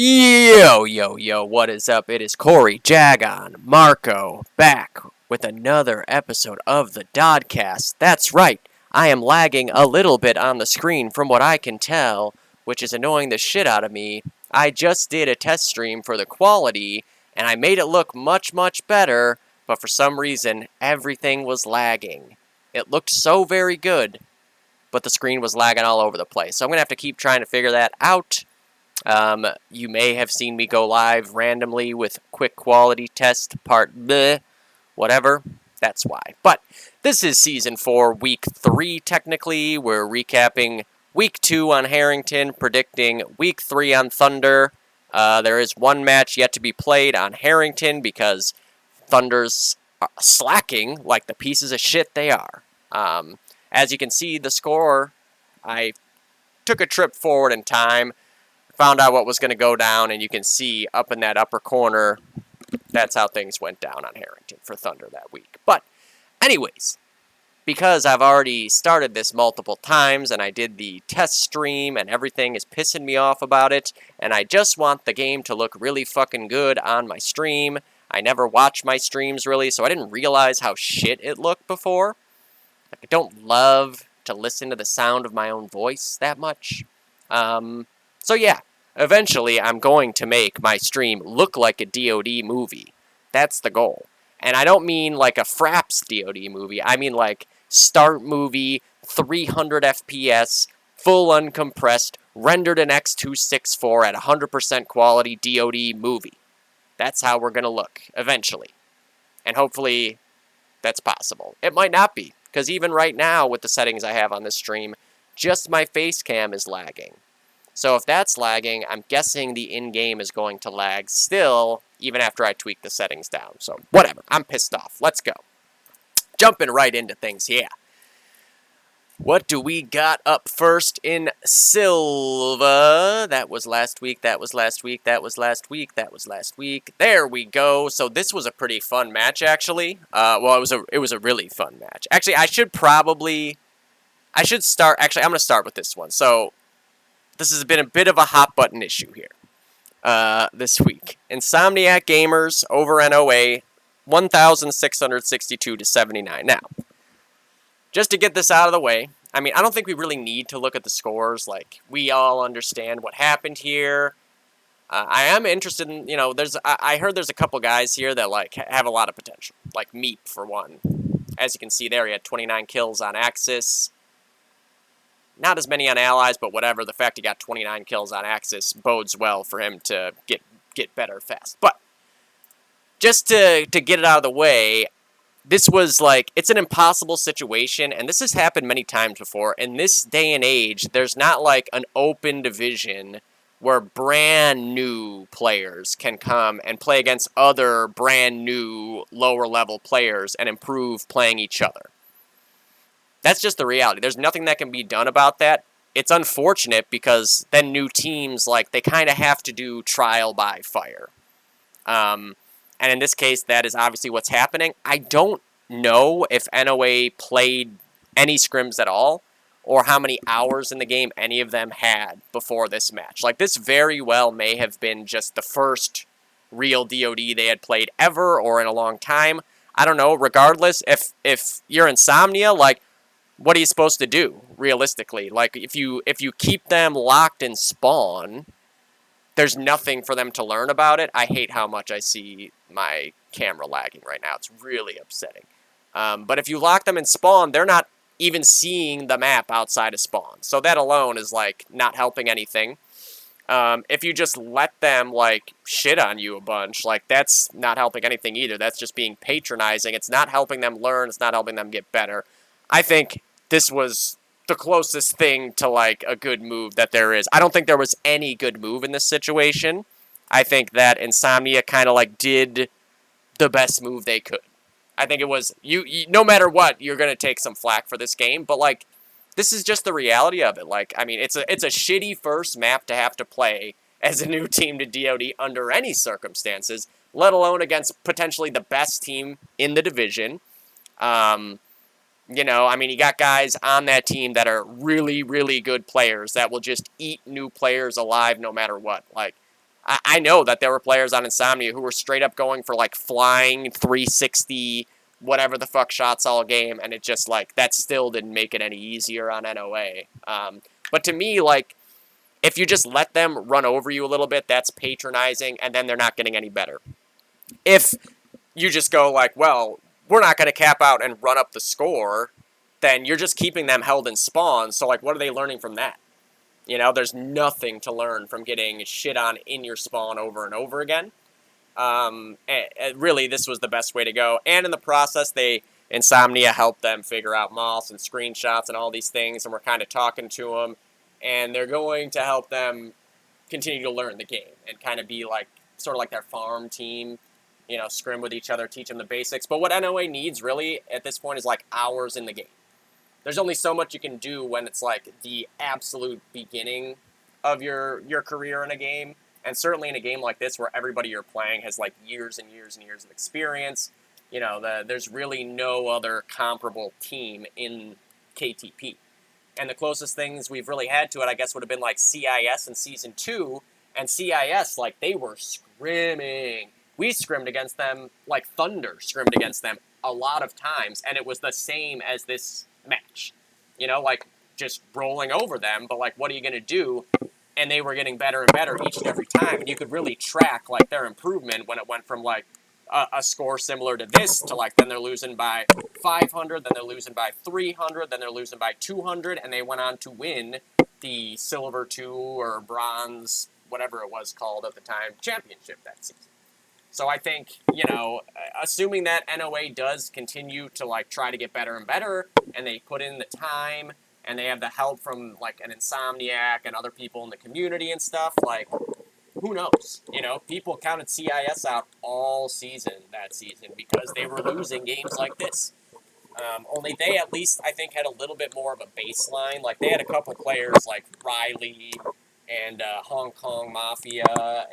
Yo, what is up? It is Corey, Jagon, Marco, back with another episode of the Dodcast. That's right, I am lagging a little bit on the screen from what I can tell, which is annoying the shit out of me. I just did a test stream for the quality, and I made it look much better, but for some reason, everything was lagging. It looked so very good, but the screen was lagging all over the place, so I'm going to have to keep trying to figure that out. You may have seen me go live randomly with quick quality test part bleh, whatever. That's why. But this is Season 4, Week 3, technically. We're recapping Week 2 on Harrington, predicting Week 3 on Thunder. There is one match yet to be played on Harrington because Thunder's slacking like the pieces of shit they are. As you can see, the score, I took a trip forward in time, found out what was going to go down, and you can see up in that upper corner, that's how things went down on Harrington for Thunder that week. But anyways, because I've already started this multiple times, and I did the test stream, and everything is pissing me off about it, and I just want the game to look really fucking good on my stream. I never watch my streams, really, so I didn't realize how shit it looked before. Like, I don't love to listen to the sound of my own voice that much. So yeah, eventually I'm going to make my stream look like a DoD movie. That's the goal. And I don't mean like a Fraps DoD movie. I mean like start movie, 300 FPS, full uncompressed, rendered in X264 at 100% quality DoD movie. That's how we're going to look, eventually. And hopefully that's possible. It might not be, because even right now with the settings I have on this stream, just my face cam is lagging. So if that's lagging, I'm guessing the in-game is going to lag still, even after I tweak the settings down. So whatever, I'm pissed off. Let's go. Jumping right into things, yeah. What do we got up first in Silva? That was last week, that was last week, that was last week, that was last week. There we go. So this was a pretty fun match, actually. Well, it was a really fun match. Actually, I should start, actually, I'm going to start with this one. So this has been a bit of a hot button issue here this week. Insomniac Gamers over NOA, 1,662 to 79. Now, just to get this out of the way, I mean, I don't think we really need to look at the scores. Like, we all understand what happened here. I am interested in, I heard there's a couple guys here that, like, have a lot of potential. Like Meep, for one. As you can see there, he had 29 kills on Axis. Not as many on Allies, but whatever. The fact he got 29 kills on Axis bodes well for him to get better fast. But just to get it out of the way, this was like, it's an impossible situation, and this has happened many times before. In this day and age, there's not like an open division where brand new players can come and play against other brand new lower level players and improve playing each other. That's just the reality. There's nothing that can be done about that. It's unfortunate because then new teams, like, they kind of have to do trial by fire. And in this case, that is obviously what's happening. I don't know if NOA played any scrims at all or how many hours in the game any of them had before this match. Like, this very well may have been just the first real DoD they had played ever or in a long time. I don't know. Regardless, if you're Insomnia, like, what are you supposed to do, realistically? Like, if you keep them locked in spawn, there's nothing for them to learn about it. I hate how much I see my camera lagging right now. It's really upsetting. But if you lock them in spawn, they're not even seeing the map outside of spawn. So that alone is, like, not helping anything. If you just let them, like, shit on you a bunch, like, that's not helping anything either. That's just being patronizing. It's not helping them learn. It's not helping them get better. I think this was the closest thing to, like, a good move that there is. I don't think there was any good move in this situation. I think that Insomnia kind of, like, did the best move they could. I think it was, you no matter what, you're going to take some flack for this game, but, like, this is just the reality of it. Like, I mean, it's a shitty first map to have to play as a new team to DoD under any circumstances, let alone against potentially the best team in the division. You know, I mean, you got guys on that team that are really, really good players that will just eat new players alive no matter what. Like, I know that there were players on Insomnia who were straight up going for, like, flying 360, whatever the fuck shots all game, and it just, like, that still didn't make it any easier on NOA. But to me, like, if you just let them run over you a little bit, that's patronizing, and then they're not getting any better. If you just go, like, well, we're not going to cap out and run up the score, then you're just keeping them held in spawn, so, like, what are they learning from that? You know, there's nothing to learn from getting shit on in your spawn over and over again. Really, this was the best way to go. And in the process, Insomnia helped them figure out moths and screenshots and all these things, and we're kind of talking to them. And they're going to help them continue to learn the game and kind of be like, sort of like their farm team, you know, scrim with each other, teach them the basics. But what NOA needs, really, at this point, is, like, hours in the game. There's only so much you can do when it's, like, the absolute beginning of your career in a game. And certainly in a game like this where everybody you're playing has, like, years and years and years of experience, you know, there's really no other comparable team in KTP. And the closest things we've really had to it, I guess, would have been, like, CIS in Season 2. And CIS, like, they were scrimming. We scrimmed against them, like, Thunder scrimmed against them a lot of times. And it was the same as this match, you know, like, just rolling over them, but, like, what are you going to do? And they were getting better and better each and every time, and you could really track, like, their improvement when it went from, like, a score similar to this to, like, then they're losing by 500, then they're losing by 300, then they're losing by 200, and they went on to win the Silver 2 or Bronze, whatever it was called at the time, championship that season. So I think, you know, assuming that NOA does continue to, like, try to get better and better, and they put in the time, and they have the help from, like, an Insomniac and other people in the community and stuff, like, who knows? You know, people counted CIS out all season that season because they were losing games like this. Only they, at least, I think, had a little bit more of a baseline. Like, they had a couple players like Riley and Hong Kong Mafia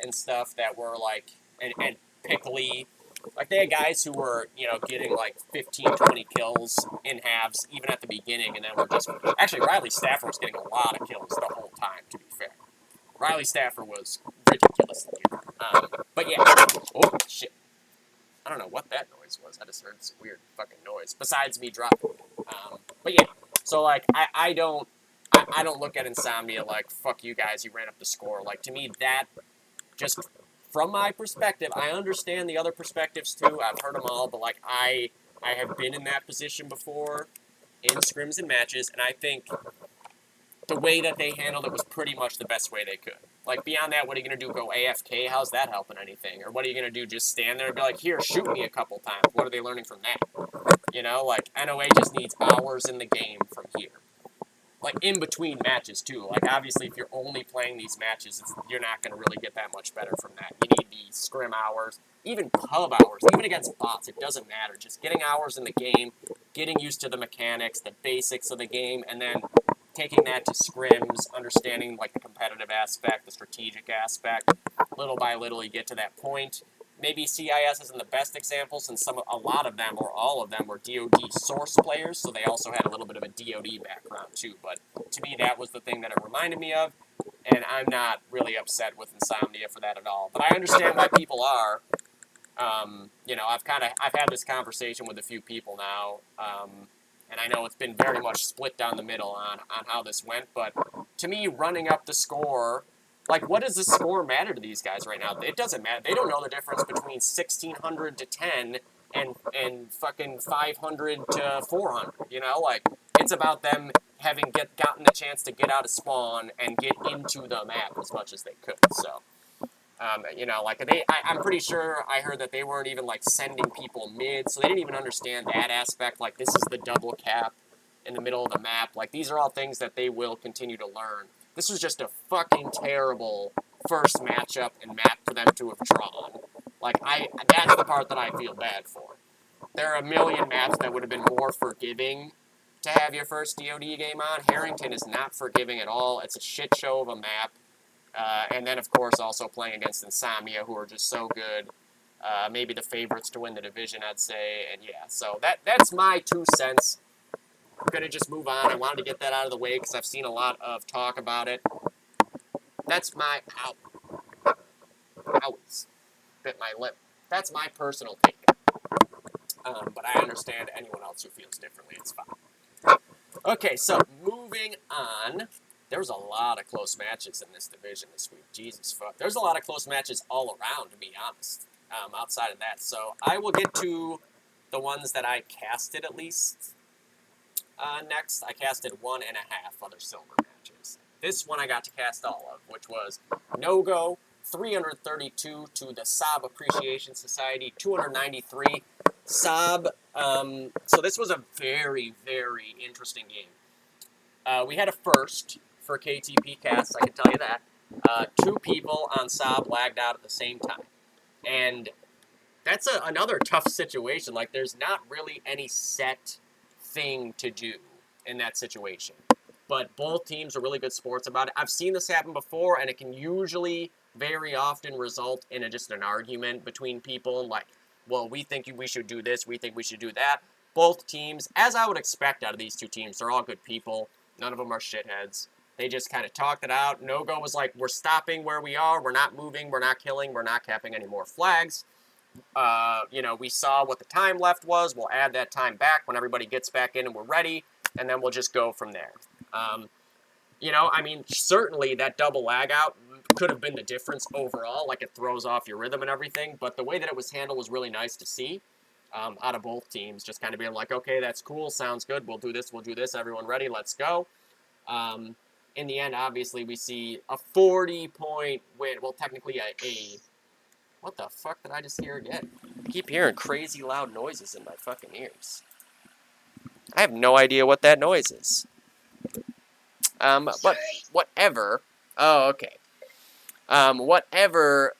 and stuff that were, like, and Pickley. Like, they had guys who were, you know, getting, like, 15, 20 kills in halves, even at the beginning, and then were just... Actually, Riley Stafford was getting a lot of kills the whole time, to be fair. Riley Stafford was ridiculously good. But yeah. Oh, shit. I don't know what that noise was. I just heard some weird fucking noise, besides me dropping. But yeah. So, like, I don't look at Insomnia like, fuck you guys, you ran up the score. Like, to me, that just... From my perspective, I understand the other perspectives too. I've heard them all, but, like, I have been in that position before in scrims and matches, and I think the way that they handled it was pretty much the best way they could. Like, beyond that, what are you going to do, go AFK? How's that helping anything? Or what are you going to do, just stand there and be like, here, shoot me a couple times? What are they learning from that? You know, like, NOA just needs hours in the game from here. Like, in between matches, too. Like, obviously, if you're only playing these matches, you're not going to really get that much better from that. You need the scrim hours, even pub hours, even against bots. It doesn't matter. Just getting hours in the game, getting used to the mechanics, the basics of the game, and then taking that to scrims, understanding, like, the competitive aspect, the strategic aspect. Little by little, you get to that point. Maybe CIS isn't the best example, since a lot of them, or all of them, were DoD source players, so they also had a little bit of a DoD background, too. But to me, that was the thing that it reminded me of, and I'm not really upset with Insomnia for that at all. But I understand why people are. You know, I've had this conversation with a few people now, and I know it's been very much split down the middle on how this went, but to me, running up the score... Like, what does the score matter to these guys right now? It doesn't matter. They don't know the difference between 1,600 to 10 and fucking 500 to 400, you know? Like, it's about them having gotten the chance to get out of spawn and get into the map as much as they could, so... you know, like, I'm pretty sure I heard that they weren't even, like, sending people mid, so they didn't even understand that aspect. Like, this is the double cap in the middle of the map. Like, these are all things that they will continue to learn. This was just a fucking terrible first matchup and map for them to have drawn. Like, that's the part that I feel bad for. There are a million maps that would have been more forgiving to have your first DoD game on. Harrington is not forgiving at all. It's a shit show of a map. And then, of course, also playing against Insomnia, who are just so good. Maybe the favorites to win the division, I'd say. And yeah, so that's my 2 cents. I'm going to just move on. I wanted to get that out of the way because I've seen a lot of talk about it. That's my out. always bit my lip. That's my personal take. But I understand anyone else who feels differently. It's fine. Okay, so moving on. There was a lot of close matches in this division this week. Jesus fuck. There's a lot of close matches all around, to be honest, outside of that. So I will get to the ones that I casted at least next. I casted 1.5 other silver matches. This one I got to cast all of, which was No-Go, 332 to the Saab Appreciation Society, 293. Saab, so this was a very, very interesting game. We had a first for KTP casts, I can tell you that. 2 people on Saab lagged out at the same time. And that's another tough situation. Like, there's not really any set thing to do in that situation. But both teams are really good sports about it. I've seen this happen before, and it can usually very often result in just an argument between people. Like, well, we think we should do this, we think we should do that. Both teams, as I would expect out of these 2 teams, they're all good people. None of them are shitheads. They just kind of talked it out. No-Go was like, we're stopping where we are. We're not moving. We're not killing. We're not capping any more flags. We saw what the time left was. We'll add that time back when everybody gets back in and we're ready, and then we'll just go from there. Certainly that double lag out could have been the difference overall. Like, it throws off your rhythm and everything, but the way that it was handled was really nice to see out of both teams. Just kind of being like, okay, that's cool, sounds good, we'll do this, everyone ready, let's go. In the end, obviously, we see a 40-point win. Well, technically a... What the fuck did I just hear again? I keep hearing crazy loud noises in my fucking ears. I have no idea what that noise is. But whatever. Oh, okay. Whatever.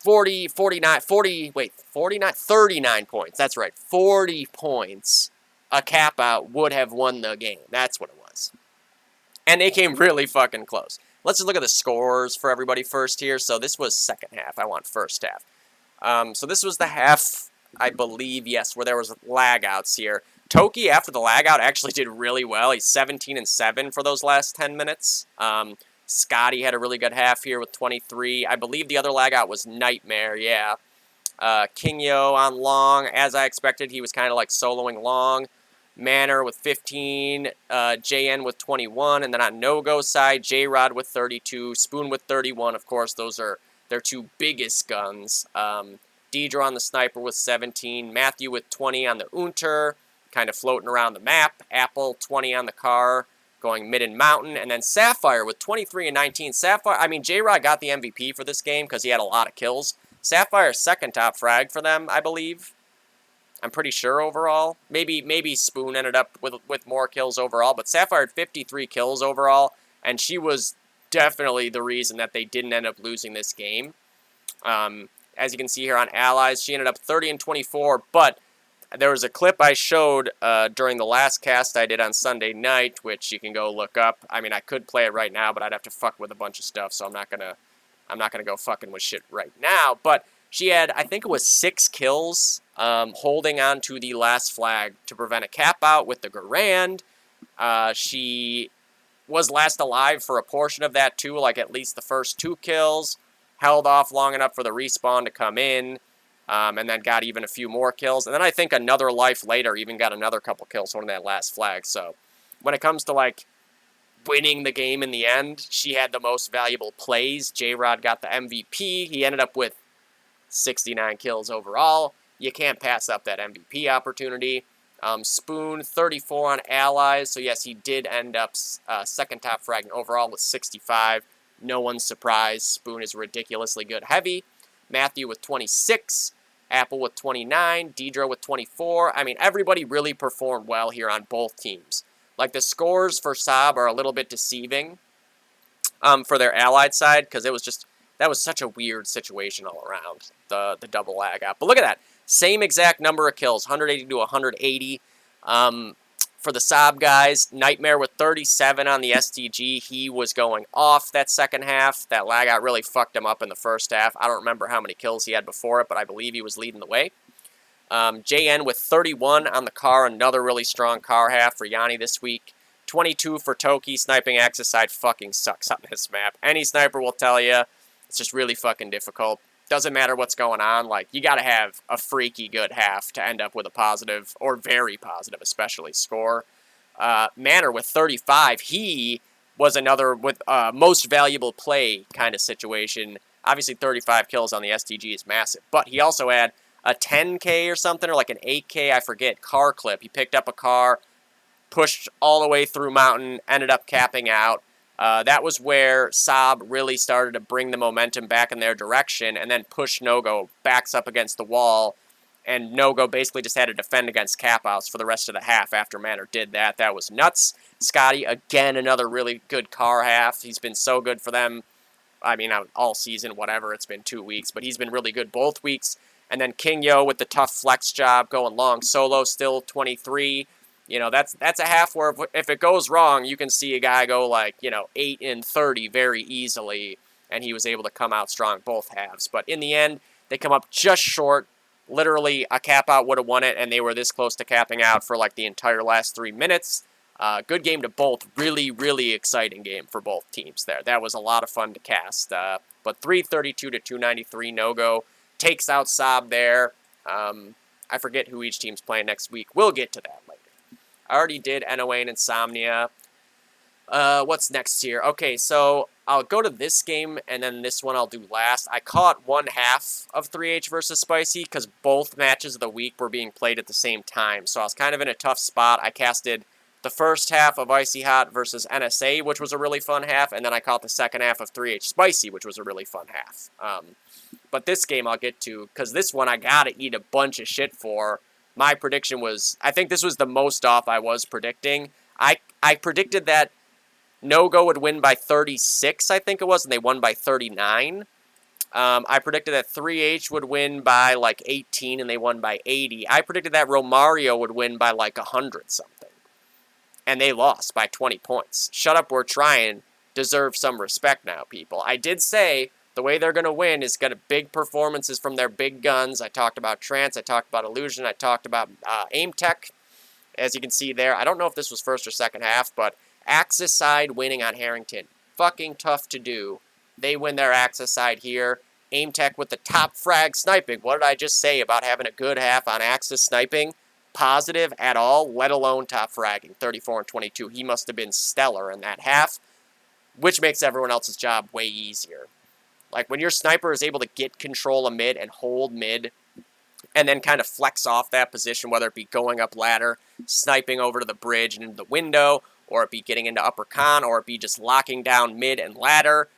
39 points. That's right. 40 points. A cap out would have won the game. That's what it was. And they came really fucking close. Let's just look at the scores for everybody first here. So this was second half. I want first half. So this was the half, I believe, yes, where there was lag outs here. Toki, after the lag out, actually did really well. He's 17-7 for those last 10 minutes. Scotty had a really good half here with 23. I believe the other lag out was Nightmare, yeah. Kingyo on long. As I expected, he was kind of like soloing long. Manor with 15, JN with 21, and then on No-Go side, J-Rod with 32, Spoon with 31. Of course, those are their 2 biggest guns. Deidre on the Sniper with 17, Matthew with 20 on the Unter, kind of floating around the map. Apple 20 on the car, going mid and mountain, and then Sapphire with 23 and 19. Sapphire, J-Rod got the MVP for this game because he had a lot of kills. Sapphire's second top frag for them, I believe. I'm pretty sure overall. Maybe Spoon ended up with more kills overall, but Sapphire had 53 kills overall, and she was definitely the reason that they didn't end up losing this game. As you can see here on Allies, she ended up 30-24, but there was a clip I showed during the last cast I did on Sunday night, which you can go look up. I could play it right now, but I'd have to fuck with a bunch of stuff, so I'm not gonna go fucking with shit right now. But she had, I think it was 6 kills, holding on to the last flag to prevent a cap out with the Garand. She was last alive for a portion of that too, like at least the first 2 kills. Held off long enough for the respawn to come in, and then got even a few more kills. And then I think another life later even got another couple kills on that last flag. So when it comes to like winning the game in the end, she had the most valuable plays. J-Rod got the MVP. He ended up with 69 kills overall. You can't pass up that MVP opportunity. Spoon, 34 on Allies. So yes, he did end up second top fragging overall with 65. No one's surprised. Spoon is ridiculously good heavy. Matthew with 26. Apple with 29. Deidre with 24. Everybody really performed well here on both teams. Like, the scores for Saab are a little bit deceiving for their Allied side, because that was such a weird situation all around, the double lag out. But look at that. Same exact number of kills, 180 to 180. For the Saab guys, Nightmare with 37 on the STG. He was going off that second half. That lag out really fucked him up in the first half. I don't remember how many kills he had before it, but I believe he was leading the way. JN with 31 on the car. Another really strong car half for Yanni this week. 22 for Toki. Sniping Axis side fucking sucks on this map. Any sniper will tell you It's just really fucking difficult. Doesn't matter what's going on. Like, you got to have a freaky good half to end up with a positive, or very positive especially, score. Manor with 35, he was another with most valuable play kind of situation. Obviously, 35 kills on the STG is massive, but he also had a 10K or something, or like an 8K, I forget, car clip. He picked up a car, pushed all the way through mountain, ended up capping out. That was where Saab really started to bring the momentum back in their direction, and then push Nogo backs up against the wall, and Nogo basically just had to defend against cap-outs for the rest of the half after Manor did that. That was nuts. Scotty, again, another really good car half. He's been so good for them. I mean, all season, whatever. It's been 2 weeks, but he's been really good both weeks. And then King Yo with the tough flex job, going long solo, still 23. You know, that's a half where if it goes wrong, you can see a guy go like, 8 and 30 very easily, and he was able to come out strong both halves. But in the end, they come up just short. Literally, a cap out would have won it, and they were this close to capping out for like the entire last 3 minutes. Good game to both. Really, really exciting game for both teams there. That was a lot of fun to cast. But 332 to 293, Nogo takes out Saab there. I forget who each team's playing next week. We'll get to that later. I already did NOA and Insomnia. What's next here? Okay, so I'll go to this game, and then this one I'll do last. I caught one half of 3H versus Spicy, because both matches of the week were being played at the same time. So I was kind of in a tough spot. I casted the first half of Icy Hot versus NSA, which was a really fun half, and then I caught the second half of 3H Spicy, which was a really fun half. But this game I'll get to, because this one I gotta eat a bunch of shit for. My prediction was, I think this was the most off I was predicting. I predicted that No-Go would win by 36, I think it was, and they won by 39. I predicted that 3H would win by like 18, and they won by 80. I predicted that Romario would win by like 100-something. And they lost by 20 points. Shut Up, We're Trying deserves some respect now, people. I did say the way they're going to win is going to big performances from their big guns. I talked about Trance, I talked about Illusion, I talked about Aim Tech, as you can see there. I don't know if this was first or second half, but Axis side winning on Harrington. Fucking tough to do. They win their Axis side here. Aim Tech with the top frag sniping. What did I just say about having a good half on Axis sniping? Positive at all, let alone top fragging. 34 and 22. He must have been stellar in that half, which makes everyone else's job way easier. Like, when your sniper is able to get control of mid and hold mid, and then kind of flex off that position, whether it be going up ladder, sniping over to the bridge and into the window, or it be getting into upper con, or it be just locking down mid and ladder.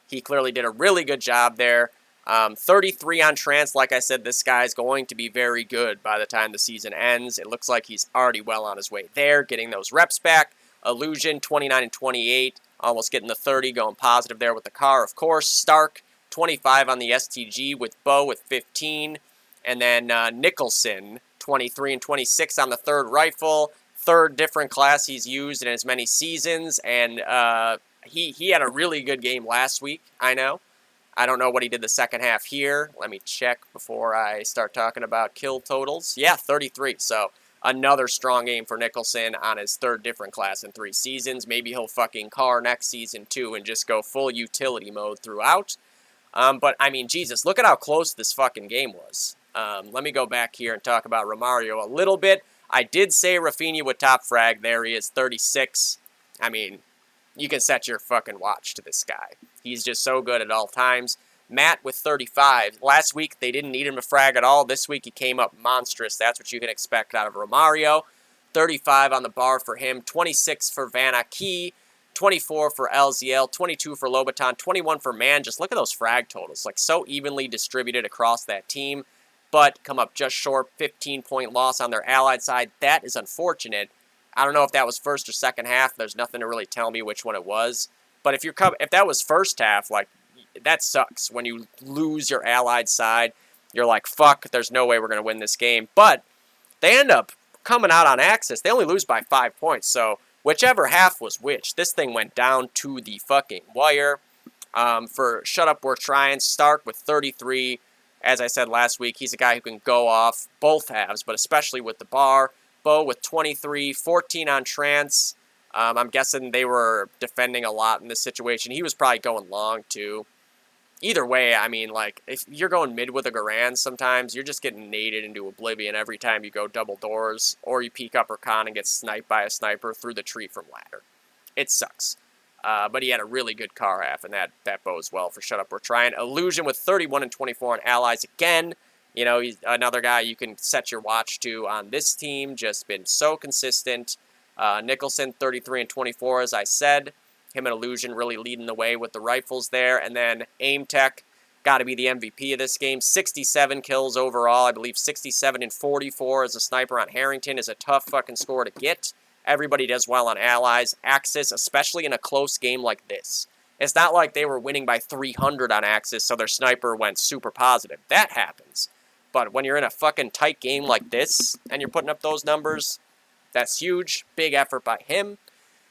He clearly did a really good job there. 33 on Trance. Like I said, this guy's going to be very good by the time the season ends. It looks like he's already well on his way there, getting those reps back. Illusion, 29 and 28, almost getting the 30, going positive there with the car, of course. Stark, 25 on the STG with Bo with 15. And then Nicholson, 23 and 26 on the third rifle. Third different class he's used in as many seasons, and he had a really good game last week, I know. I don't know what he did the second half here. Let me check before I start talking about kill totals. Yeah, 33, so another strong game for Nicholson on his third different class in 3 seasons. Maybe he'll fucking car next season, too, and just go full utility mode throughout. But, I mean, Jesus, look at how close this fucking game was. Let me go back here and talk about Romario a little bit. I did say Rafinha would top frag. There he is, 36. I mean, you can set your fucking watch to this guy. He's just so good at all times. Matt with 35. Last week, they didn't need him to frag at all. This week, he came up monstrous. That's what you can expect out of Romario. 35 on the bar for him. 26 for Van Aki. 24 for LZL. 22 for Lobaton. 21 for Man. Just look at those frag totals. Like, so evenly distributed across that team. But come up just short. 15-point loss on their allied side. That is unfortunate. I don't know if that was first or second half. There's nothing to really tell me which one it was. But if that was first half, like, that sucks. When you lose your allied side, you're like, fuck, there's no way we're going to win this game. But they end up coming out on Axis. They only lose by 5 points. So whichever half was which, this thing went down to the fucking wire. For Shut Up, We're Trying, Stark with 33. As I said last week, he's a guy who can go off both halves, but especially with the bar. Bo with 23, 14 on Trance. I'm guessing they were defending a lot in this situation. He was probably going long, too. either way, I mean, like, if you're going mid with a Garand sometimes, you're just getting naded into oblivion every time you go double doors, or you peek upper con and get sniped by a sniper through the tree from ladder. It sucks. But he had a really good car half, and that bodes well for Shut Up, We're Trying. Illusion with 31 and 24 on Allies again. You know, he's another guy you can set your watch to on this team. Just been so consistent. Nicholson, 33 and 24, as I said. Him and Illusion really leading the way with the rifles there. And then Aim Tech, got to be the MVP of this game. 67 kills overall. I believe 67 and 44 as a sniper on Harrington is a tough fucking score to get. Everybody does well on Allies. Axis, especially in a close game like this. It's not like they were winning by 300 on Axis, so their sniper went super positive. That happens. But when you're in a fucking tight game like this, and you're putting up those numbers, that's huge. Big effort by him.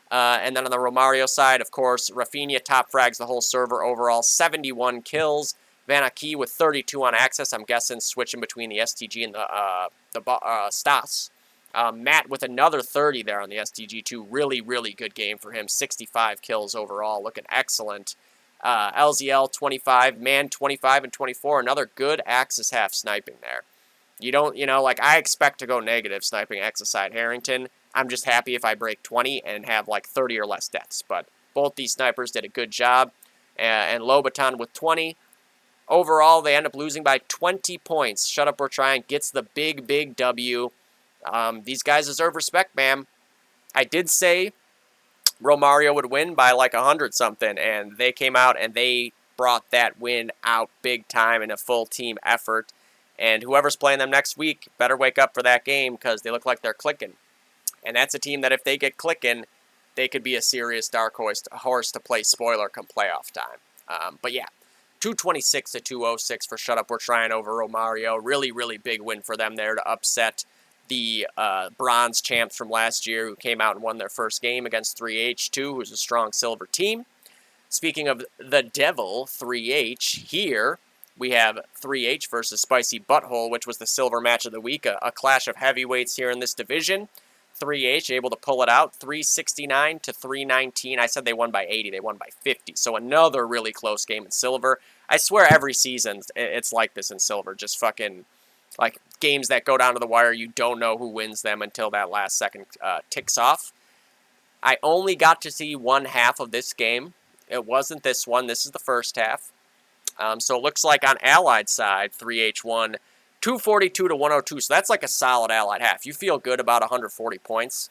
And then on the Romario side, of course, Rafinha top frags the whole server overall. 71 kills. Vanaki with 32 on Axis. I'm guessing switching between the STG and the Stas. Matt with another 30 there on the STG2. Really, really good game for him. 65 kills overall. Looking excellent. LZL 25. Man 25 and 24. Another good Axis half sniping there. You don't, like I expect to go negative sniping Axis side Harrington. I'm just happy if I break 20 and have like 30 or less deaths. But both these snipers did a good job. And Lobaton with 20. Overall, they end up losing by 20 points. Shut Up, We're Trying gets the big, big W. These guys deserve respect, man. I did say Romario would win by like 100-something, and they came out and they brought that win out big time in a full team effort. And whoever's playing them next week better wake up for that game because they look like they're clicking. And that's a team that if they get clicking, they could be a serious dark horse to play spoiler come playoff time. But yeah, 226 to 206 for Shut Up, We're Trying over Romario. Really, really big win for them there to upset the bronze champs from last year who came out and won their first game against 3H2, who's a strong silver team. Speaking of the devil, 3H, here we have 3H versus Spicy Butthole, which was the silver match of the week, a clash of heavyweights here in this division. 3H able to pull it out, 369 to 319. I said they won by 80, they won by 50. So another really close game in silver. I swear every season it's like this in silver, just fucking like games that go down to the wire, you don't know who wins them until that last second ticks off. I only got to see one half of this game. It wasn't this one. This is the first half. So it looks like on Allied side, 3H won 242 to 102. So that's like a solid Allied half. You feel good about 140 points.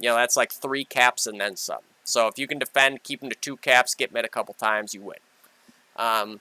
That's like 3 caps and then some. So if you can defend, keep them to 2 caps, get mid a couple times, you win.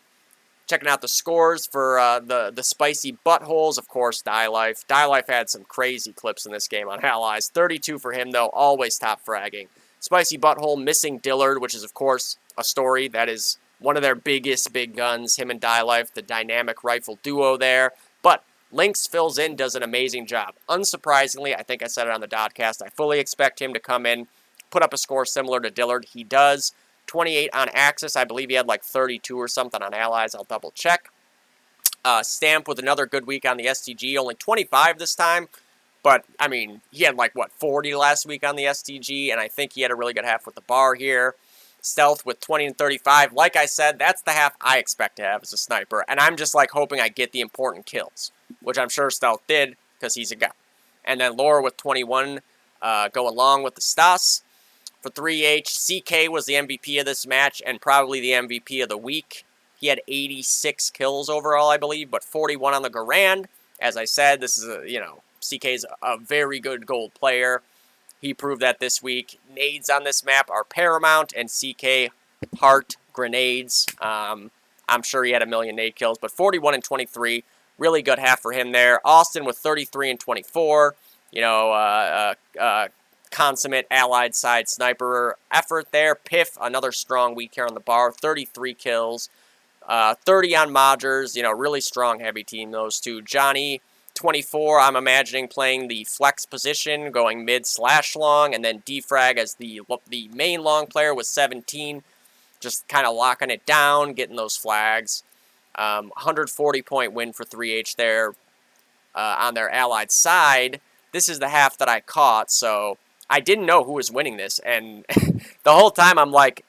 Checking out the scores for the Spicy Buttholes, of course, Die Life. Die Life had some crazy clips in this game on Allies. 32 for him, though, always top fragging. Spicy Butthole missing Dillard, which is, of course, a story that is one of their biggest big guns. Him and Die Life, the dynamic rifle duo there. But Lynx fills in, does an amazing job. Unsurprisingly, I think I said it on the Dodcast, I fully expect him to come in, put up a score similar to Dillard. He does. 28 on Axis. I believe he had like 32 or something on Allies. I'll double check. Stamp with another good week on the STG. Only 25 this time. But, I mean, he had like, 40 last week on the STG. And I think he had a really good half with the bar here. Stealth with 20 and 35. Like I said, that's the half I expect to have as a sniper. And I'm just like hoping I get the important kills. Which I'm sure Stealth did because he's a guy. And then Laura with 21 go along with the Stas. For 3H, CK was the MVP of this match and probably the MVP of the week. He had 86 kills overall, I believe, but 41 on the Garand. As I said, this is, CK's a very good gold player. He proved that this week. Nades on this map are paramount, and CK heart grenades. I'm sure he had a million nade kills, but 41 and 23, really good half for him there. Austin with 33 and 24, consummate Allied side sniper effort there. Piff, another strong week here on the bar, 33 kills, 30 on Modgers, really strong heavy team, those two. Johnny, 24, I'm imagining playing the flex position, going mid/long, and then defrag as the main long player with 17, just kind of locking it down, getting those flags. 140-point win for 3H there on their Allied side. This is the half that I caught, so I didn't know who was winning this, and the whole time I'm like,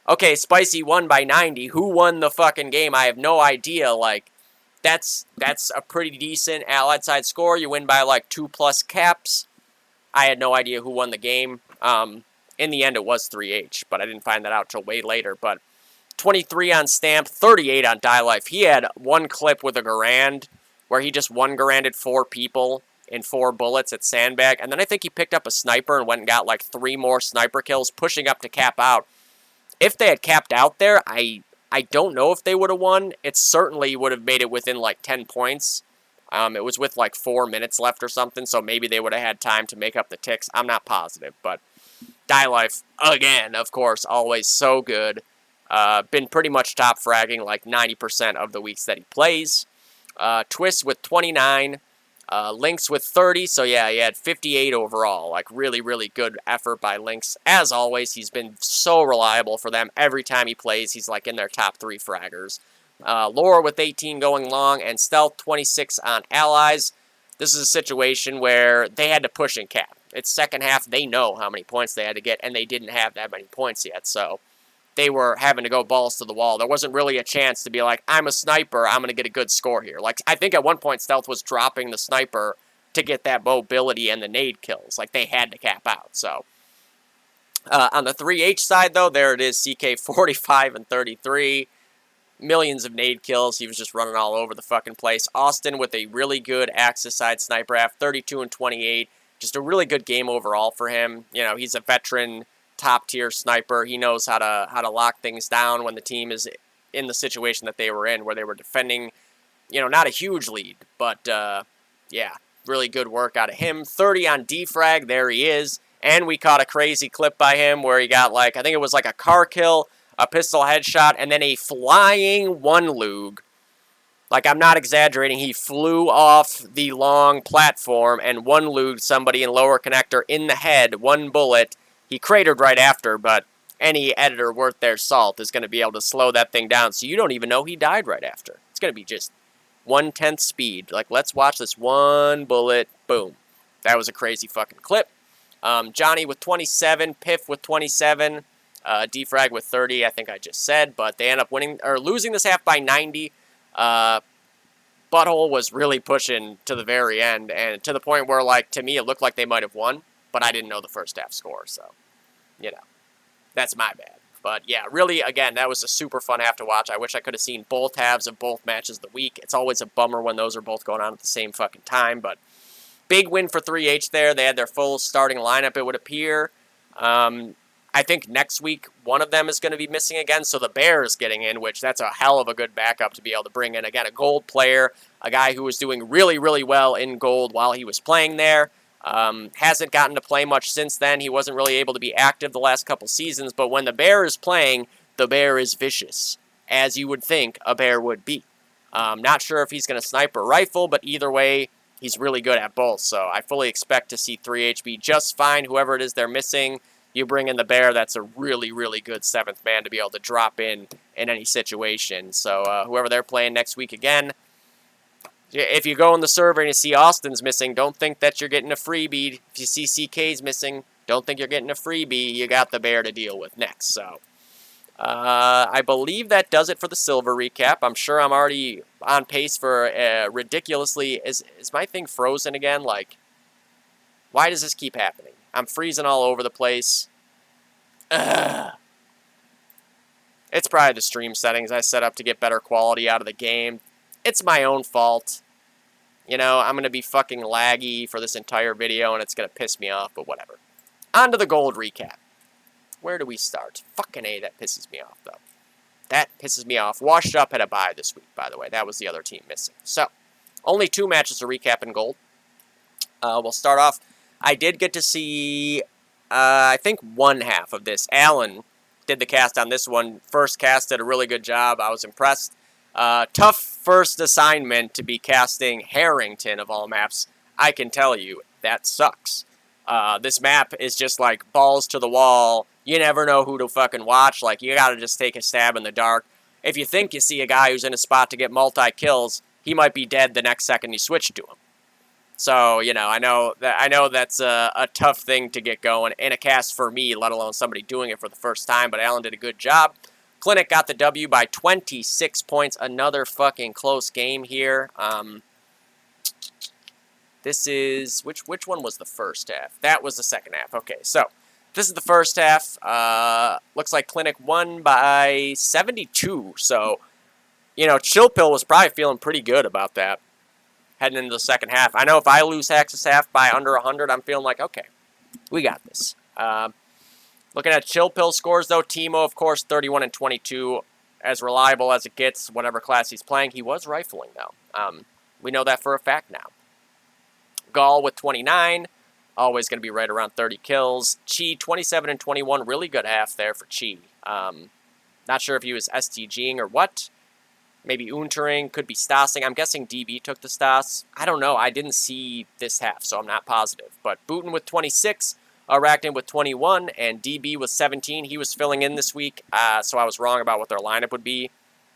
okay, Spicy won by 90. Who won the fucking game? I have no idea. Like, that's a pretty decent Allied side score. You win by like 2+ caps. I had no idea who won the game. In the end, it was 3H, but I didn't find that out till way later. But 23 on Stamp, 38 on Die Life. He had one clip with a Garand where he just one-Garanded 4 people in 4 bullets at Sandbag. And then I think he picked up a sniper and went and got like 3 more sniper kills, pushing up to cap out. If they had capped out there, I don't know if they would have won. It certainly would have made it within like 10 points. It was with like 4 minutes left or something, so maybe they would have had time to make up the ticks. I'm not positive, but Die Life, again, of course, always so good. Been pretty much top fragging like 90% of the weeks that he plays. Twist with 29. Lynx with 30, so yeah, he had 58 overall. Like, really, really good effort by Lynx. As always, he's been so reliable for them. Every time he plays, he's like in their top 3 fraggers. Laura with 18 going long, and Stealth 26 on Allies. This is a situation where they had to push and cap. It's second half, they know how many points they had to get, and they didn't have that many points yet, so they were having to go balls to the wall. There wasn't really a chance to be like, I'm a sniper, I'm going to get a good score here. Like, I think at one point Stealth was dropping the sniper to get that mobility and the nade kills. Like, they had to cap out, so. On the 3H side, though, there it is, CK 45 and 33. Millions of nade kills. He was just running all over the fucking place. Austin with a really good Axis side sniper app, 32 and 28. Just a really good game overall for him. You know, he's a veteran, top-tier sniper. He knows how to lock things down when the team is in the situation that they were in, where they were defending, you know, not a huge lead, but, yeah, really good work out of him. 30 on defrag, there he is. And we caught a crazy clip by him where he got, like, I think it was like a car kill, a pistol headshot, and then a flying one-lug. Like, I'm not exaggerating, he flew off the long platform and one-lugged somebody in lower connector in the head, 1 bullet. He cratered right after, but any editor worth their salt is going to be able to slow that thing down, so you don't even know he died right after. It's going to be just 1/10 speed. Like, let's watch this 1 bullet, boom. That was a crazy fucking clip. Johnny with 27, Piff with 27, Defrag with 30, I think I just said, but they end up winning, or losing this half by 90. Butthole was really pushing to the very end, and to the point where, like, to me, it looked like they might have won, but I didn't know the first half score, so, you know, that's my bad. But, yeah, really, again, that was a super fun half to watch. I wish I could have seen both halves of both matches of the week. It's always a bummer when those are both going on at the same fucking time, but big win for 3H there. They had their full starting lineup, it would appear. I think next week, one of them is going to be missing again, so the Bears getting in, which that's a hell of a good backup to be able to bring in. Again, a gold player, a guy who was doing really, really well in gold while he was playing there. Hasn't gotten to play much since then. He wasn't really able to be active the last couple seasons, but when the Bear is playing, the Bear is vicious, as you would think a Bear would be. Not sure if he's going to snipe or rifle, but either way, he's really good at both, so I fully expect to see 3H be just fine, whoever it is they're missing. You bring in the Bear, that's a really, really good 7th man to be able to drop in any situation. So whoever they're playing next week again, if you go in the server and you see Austin's missing, don't think that you're getting a freebie. If you see CK's missing, don't think you're getting a freebie. You got the Bear to deal with next. So I believe that does it for the silver recap. I'm sure I'm already on pace for ridiculously... Is my thing frozen again? Like, why does this keep happening? I'm freezing all over the place. Ugh. It's probably the stream settings I set up to get better quality out of the game. It's my own fault. You know, I'm going to be fucking laggy for this entire video, and it's going to piss me off, but whatever. On to the gold recap. Where do we start? Fucking A, that pisses me off, though. That pisses me off. Washed Up had a bye this week, by the way. That was the other team missing. So, only 2 matches to recap in gold. We'll start off. I did get to see, I think, 1 half of this. Alan did the cast on this one. First cast did a really good job. I was impressed. Tough first assignment to be casting Harrington of all maps. I can tell you, that sucks. This map is just like balls to the wall. You never know who to fucking watch. Like, you gotta just take a stab in the dark. If you think you see a guy who's in a spot to get multi-kills, he might be dead the next second you switch to him. So, I know that's a tough thing to get going in a cast for me, let alone somebody doing it for the first time, but Allen did a good job. Clinic got the W by 26 points. Another fucking close game here. This is, which one was the first half? That was the second half. Okay, so this is the first half. Looks like Clinic won by 72. So, Chill Pill was probably feeling pretty good about that heading into the second half. I know if I lose Hax's half by under 100, I'm feeling like, okay, we got this. Looking at Chill Pill scores, though, Timo, of course, 31 and 22, as reliable as it gets, whatever class he's playing. He was rifling, though. We know that for a fact now. Gall with 29, always going to be right around 30 kills. Chi, 27 and 21, really good half there for Chi. Not sure if he was STGing or what. Maybe Untering, could be Stasing. I'm guessing DB took the Stas. I don't know. I didn't see this half, so I'm not positive. But Booten with 26, Arachnid with 21, and DB with 17. He was filling in this week, so I was wrong about what their lineup would be.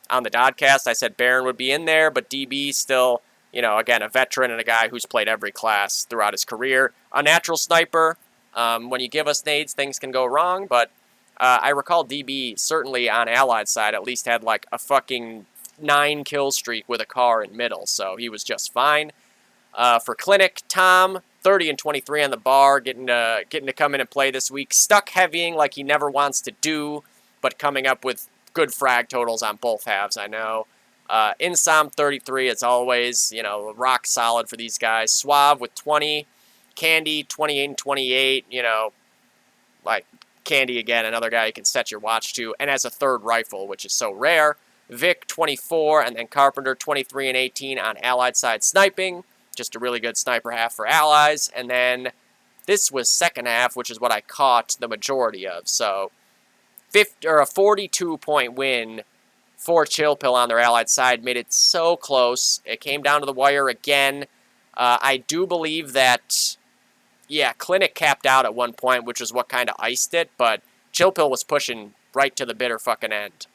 On the Dodcast, I said Baron would be in there, but DB still, again, a veteran and a guy who's played every class throughout his career. A natural sniper. When you give us nades, things can go wrong, but I recall DB, certainly on Allied side, at least had like a fucking 9 kill streak with a car in middle, so he was just fine. For Clinic, Tom, 30 and 23 on the bar, getting to come in and play this week. Stuck heavying like he never wants to do, but coming up with good frag totals on both halves, I know. Insom, 33, as always, rock solid for these guys. Suave with 20. Candy, 28 and 28, like Candy again, another guy you can set your watch to, and as a third rifle, which is so rare. Vic, 24, and then Carpenter, 23 and 18 on Allied side sniping. Just a really good sniper half for Allies. And then this was second half, which is what I caught the majority of. So a 42-point win for Chill Pill on their Allied side made it so close. It came down to the wire again. I do believe that, Clinic capped out at one point, which is what kind of iced it, but Chill Pill was pushing right to the bitter fucking end.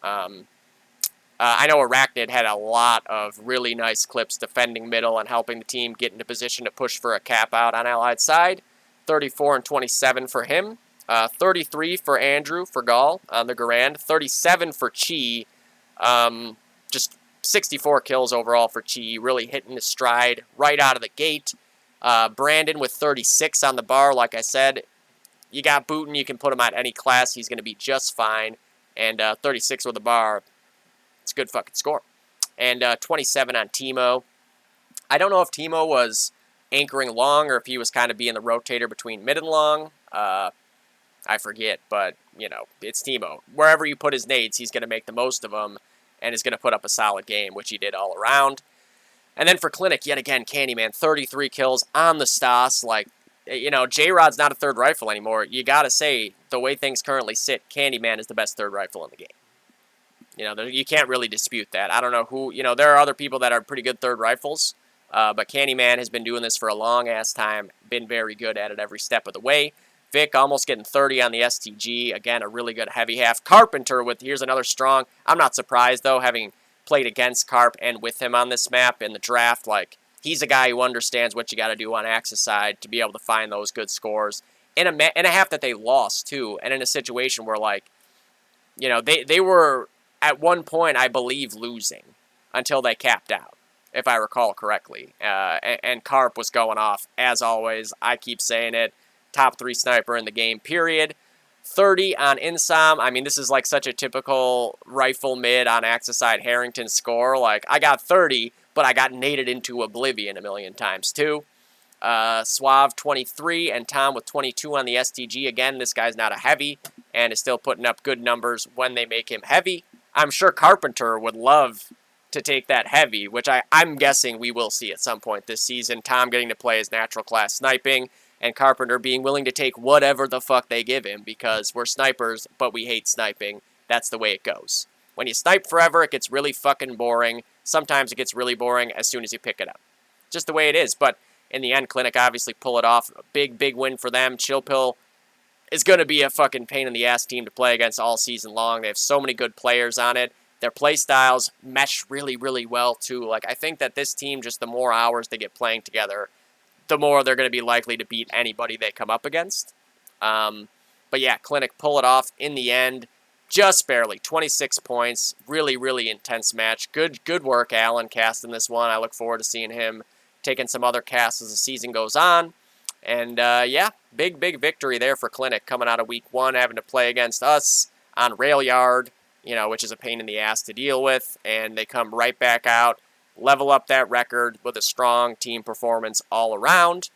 I know Arachnid had a lot of really nice clips defending middle and helping the team get into position to push for a cap out on Allied side. 34 and 27 for him. 33 for Andrew for Gall on the Garand. 37 for Chi. Just 64 kills overall for Chi. Really hitting his stride right out of the gate. Brandon with 36 on the bar. Like I said, you got Booten. You can put him at any class. He's going to be just fine. And 36 with the bar. It's a good fucking score. And 27 on Timo. I don't know if Timo was anchoring long or if he was kind of being the rotator between mid and long. I forget, but, it's Timo. Wherever you put his nades, he's going to make the most of them and is going to put up a solid game, which he did all around. And then for Clinic, yet again, Candyman, 33 kills on the Stas. Like, J-Rod's not a third rifle anymore. You got to say, the way things currently sit, Candyman is the best third rifle in the game. You can't really dispute that. I don't know who, there are other people that are pretty good third rifles, but Candyman has been doing this for a long-ass time, been very good at it every step of the way. Vic almost getting 30 on the STG. Again, a really good heavy half. Carpenter here's another strong. I'm not surprised, though, having played against Carp and with him on this map in the draft. Like, he's a guy who understands what you got to do on Axis side to be able to find those good scores. In a half that they lost, too, and in a situation where, like, they were at one point, I believe, losing until they capped out, if I recall correctly. And Carp was going off, as always. I keep saying it. Top 3 sniper in the game, period. 30 on Insom. I mean, this is like such a typical rifle mid on Axis side Harrington score. Like, I got 30, but I got naded into oblivion a million times, too. Suave, 23, and Tom with 22 on the STG. Again, this guy's not a heavy and is still putting up good numbers when they make him heavy. I'm sure Carpenter would love to take that heavy, which I'm guessing we will see at some point this season. Tom getting to play his natural class sniping, and Carpenter being willing to take whatever the fuck they give him, because we're snipers, but we hate sniping. That's the way it goes. When you snipe forever, it gets really fucking boring. Sometimes it gets really boring as soon as you pick it up. Just the way it is, but in the end, Clinic obviously pull it off. A big, big win for them. Chill Pill is going to be a fucking pain in the ass team to play against all season long. They have so many good players on it. Their play styles mesh really, really well, too. Like, I think that this team, just the more hours they get playing together, the more they're going to be likely to beat anybody they come up against. But yeah, Clinic pull it off in the end, just barely, 26 points. Really, really intense match. Good work, Alan, casting this one. I look forward to seeing him taking some other casts as the season goes on. And yeah, big victory there for Clinic coming out of week 1, having to play against us on Rail Yard, which is a pain in the ass to deal with. And they come right back out, level up that record with a strong team performance all around.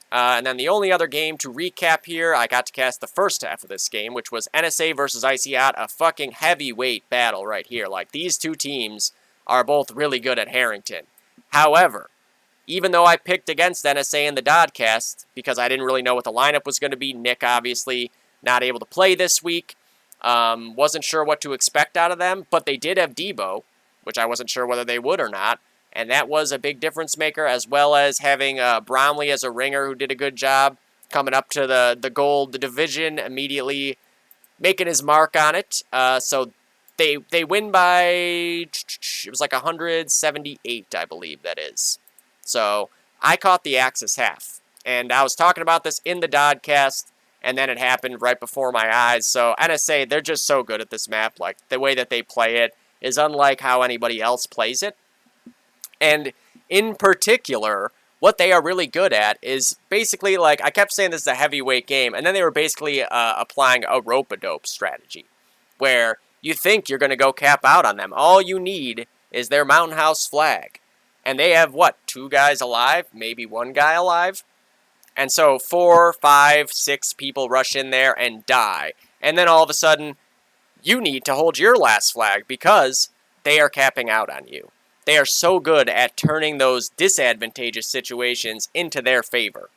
And then the only other game to recap here, I got to cast the first half of this game, which was NSA versus Icy Hot, a fucking heavyweight battle right here. Like, these two teams are both really good at Harrington. However, even though I picked against NSA in the Dodcast, because I didn't really know what the lineup was going to be, Nick obviously not able to play this week, wasn't sure what to expect out of them, but they did have Debo, which I wasn't sure whether they would or not. And that was a big difference maker, as well as having Bromley as a ringer who did a good job coming up to the gold, the division, immediately making his mark on it. So they win by, it was like 178, I believe that is. So I caught the Axis half. And I was talking about this in the Dodcast, and then it happened right before my eyes. So NSA, they're just so good at this map. Like, the way that they play it is unlike how anybody else plays it. And in particular, what they are really good at is basically, like, I kept saying this is a heavyweight game, and then they were basically applying a rope-a-dope strategy, where you think you're going to go cap out on them. All you need is their Mountain House flag. And they have, what, 2 guys alive? Maybe 1 guy alive? And so 4, 5, 6 people rush in there and die. And then all of a sudden, you need to hold your last flag because they are capping out on you. They are so good at turning those disadvantageous situations into their favor.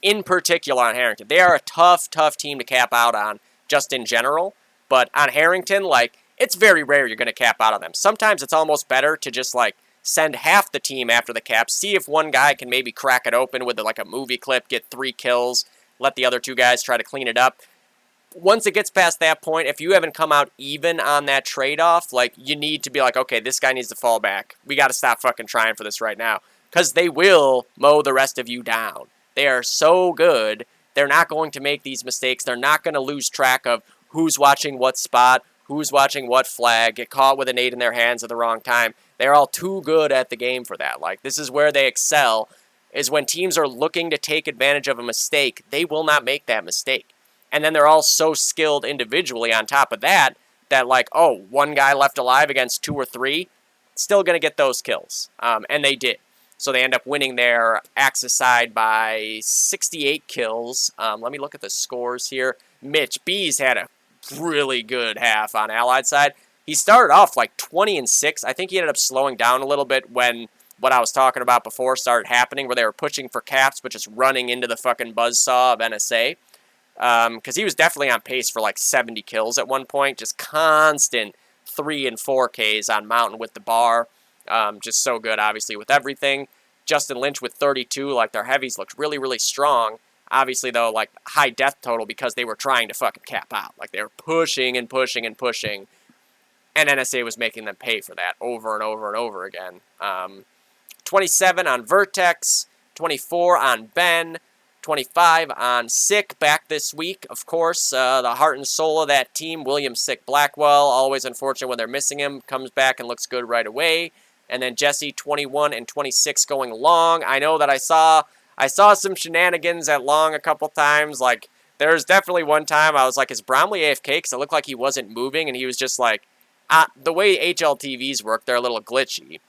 In particular on Harrington. They are a tough team to cap out on, just in general. But on Harrington, like, it's very rare you're going to cap out on them. Sometimes it's almost better to just, like, send half the team after the cap, see if one guy can maybe crack it open with, like, a movie clip, get 3 kills, let the other 2 guys try to clean it up. Once it gets past that point, if you haven't come out even on that trade-off, like, you need to be like, okay, this guy needs to fall back. We got to stop fucking trying for this right now. Because they will mow the rest of you down. They are so good. They're not going to make these mistakes. They're not going to lose track of who's watching what spot, who's watching what flag, get caught with a nade in their hands at the wrong time. They're all too good at the game for that. Like, this is where they excel, is when teams are looking to take advantage of a mistake, they will not make that mistake. And then they're all so skilled individually on top of that, that like, oh, 1 guy left alive against 2 or 3, still going to get those kills. And they did. So they end up winning their Axis side by 68 kills. Let me look at the scores here. Mitch B's had a really good half on Allied side. He started off like 20-6. I think he ended up slowing down a little bit when what I was talking about before started happening, where they were pushing for caps, but just running into the fucking buzzsaw of NSA. Because he was definitely on pace for like 70 kills at one point. Just constant 3 and 4Ks on Mountain with the bar. Just so good, obviously, with everything. Justin Lynch with 32. Like, their heavies looked really, really strong. Obviously, though, like, high death total because they were trying to fucking cap out. Like, they were pushing and pushing and pushing. And NSA was making them pay for that over and over and over again. 27 on Vertex. 24 on Ben. 25 on Sick, back this week, of course. The heart and soul of that team, William Sick Blackwell, always unfortunate when they're missing him, comes back and looks good right away. And then Jesse, 21 and 26 going long. I know that I saw some shenanigans at long a couple times. Like, there's definitely one time I was like, is Bromley AFK? Because it looked like he wasn't moving, and he was just like, the way HLTVs work, they're a little glitchy.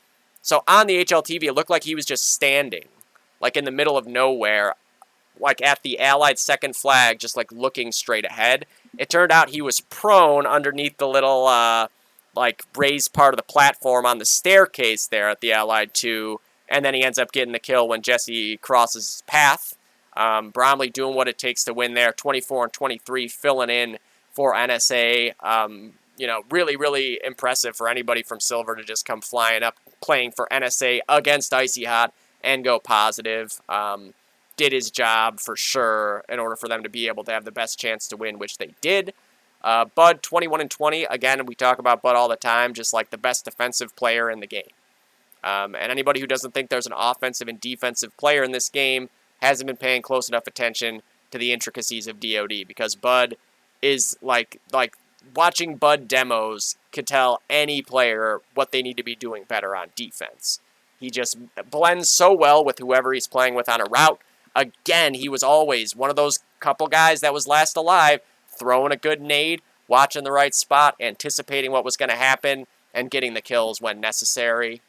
So on the HLTV, it looked like he was just standing, like in the middle of nowhere, like at the Allied second flag, just like looking straight ahead. It turned out he was prone underneath the little, like, raised part of the platform on the staircase there at the Allied 2, and then he ends up getting the kill when Jesse crosses his path. Bromley doing what it takes to win there, 24 and 23, filling in for NSA. Really, really impressive for anybody from Silver to just come flying up, playing for NSA against Icy Hot and go positive. Did his job for sure in order for them to be able to have the best chance to win, which they did. Bud, 21 and 20. Again, we talk about Bud all the time, just like the best defensive player in the game. And anybody who doesn't think there's an offensive and defensive player in this game hasn't been paying close enough attention to the intricacies of DoD, because Bud is like watching Bud demos could tell any player what they need to be doing better on defense. He just blends so well with whoever he's playing with on a route. Again, he was always one of those couple guys that was last alive, throwing a good nade, watching the right spot, anticipating what was going to happen, and getting the kills when necessary.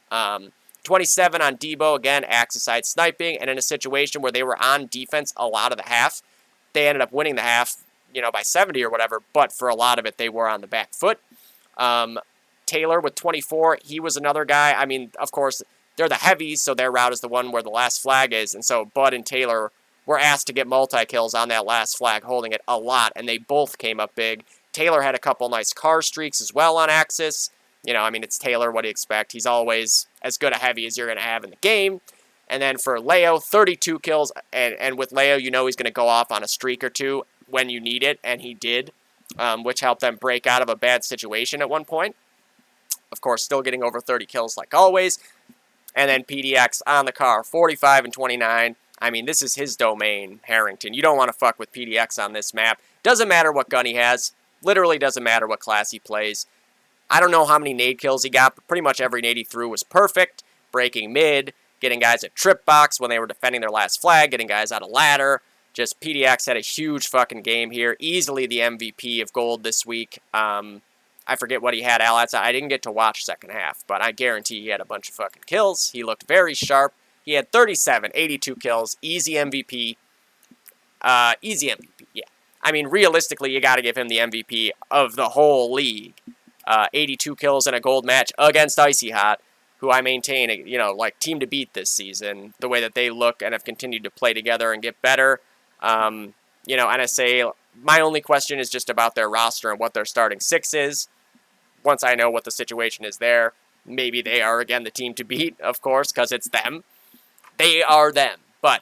27 on Debo, again, axis side sniping, and in a situation where they were on defense a lot of the half, they ended up winning the half, by 70 or whatever, but for a lot of it, they were on the back foot. Taylor with 24, he was another guy. I mean, of course, they're the heavies, so their route is the one where the last flag is, and so Bud and Taylor were asked to get multi-kills on that last flag, holding it a lot, and they both came up big. Taylor had a couple nice car streaks as well on Axis. It's Taylor, what do you expect? He's always as good a heavy as you're going to have in the game. And then for Leo, 32 kills, and with Leo, he's going to go off on a streak or two when you need it, and he did, which helped them break out of a bad situation at one point. Of course, still getting over 30 kills like always. And then PDX on the car, 45 and 29. This is his domain, Harrington. You don't want to fuck with PDX on this map. Doesn't matter what gun he has. Literally doesn't matter what class he plays. I don't know how many nade kills he got, but pretty much every nade he threw was perfect. Breaking mid, getting guys at trip box when they were defending their last flag, getting guys out of ladder. Just PDX had a huge fucking game here. Easily the MVP of gold this week. I forget what he had allied side. I didn't get to watch second half, but I guarantee he had a bunch of fucking kills. He looked very sharp. He had 37, 82 kills. Easy MVP. Easy MVP, yeah. Realistically, you got to give him the MVP of the whole league. 82 kills in a gold match against Icy Hot, who I maintain, team to beat this season. The way that they look and have continued to play together and get better. NSA, my only question is just about their roster and what their starting six is. Once I know what the situation is there, maybe they are, again, the team to beat, of course, because it's them. They are them. But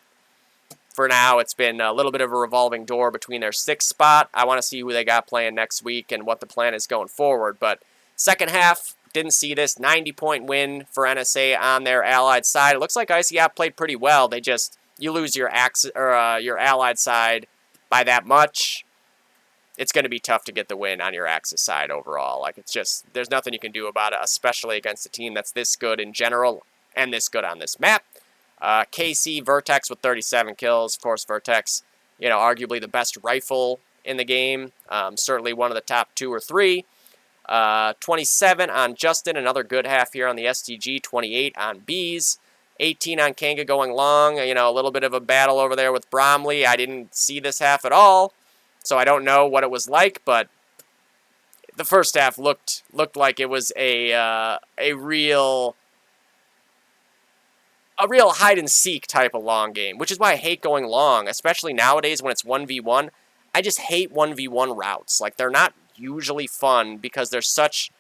for now, it's been a little bit of a revolving door between their sixth spot. I want to see who they got playing next week and what the plan is going forward. But second half, didn't see this. 90-point win for NSA on their allied side. It looks like ICAP played pretty well. You lose your your allied side by that much. It's going to be tough to get the win on your Axis side overall. There's nothing you can do about it, especially against a team that's this good in general and this good on this map. KC, Vertex with 37 kills. Of course, Vertex, arguably the best rifle in the game. Certainly one of the top 2 or 3. 27 on Justin, another good half here on the STG. 28 on Bees. 18 on Kanga going long. A little bit of a battle over there with Bromley. I didn't see this half at all, so I don't know what it was like, but the first half looked like it was a real hide and seek type of long game, which is why I hate going long, especially nowadays when it's 1v1. I just hate 1v1 routes. They're not usually fun because there's such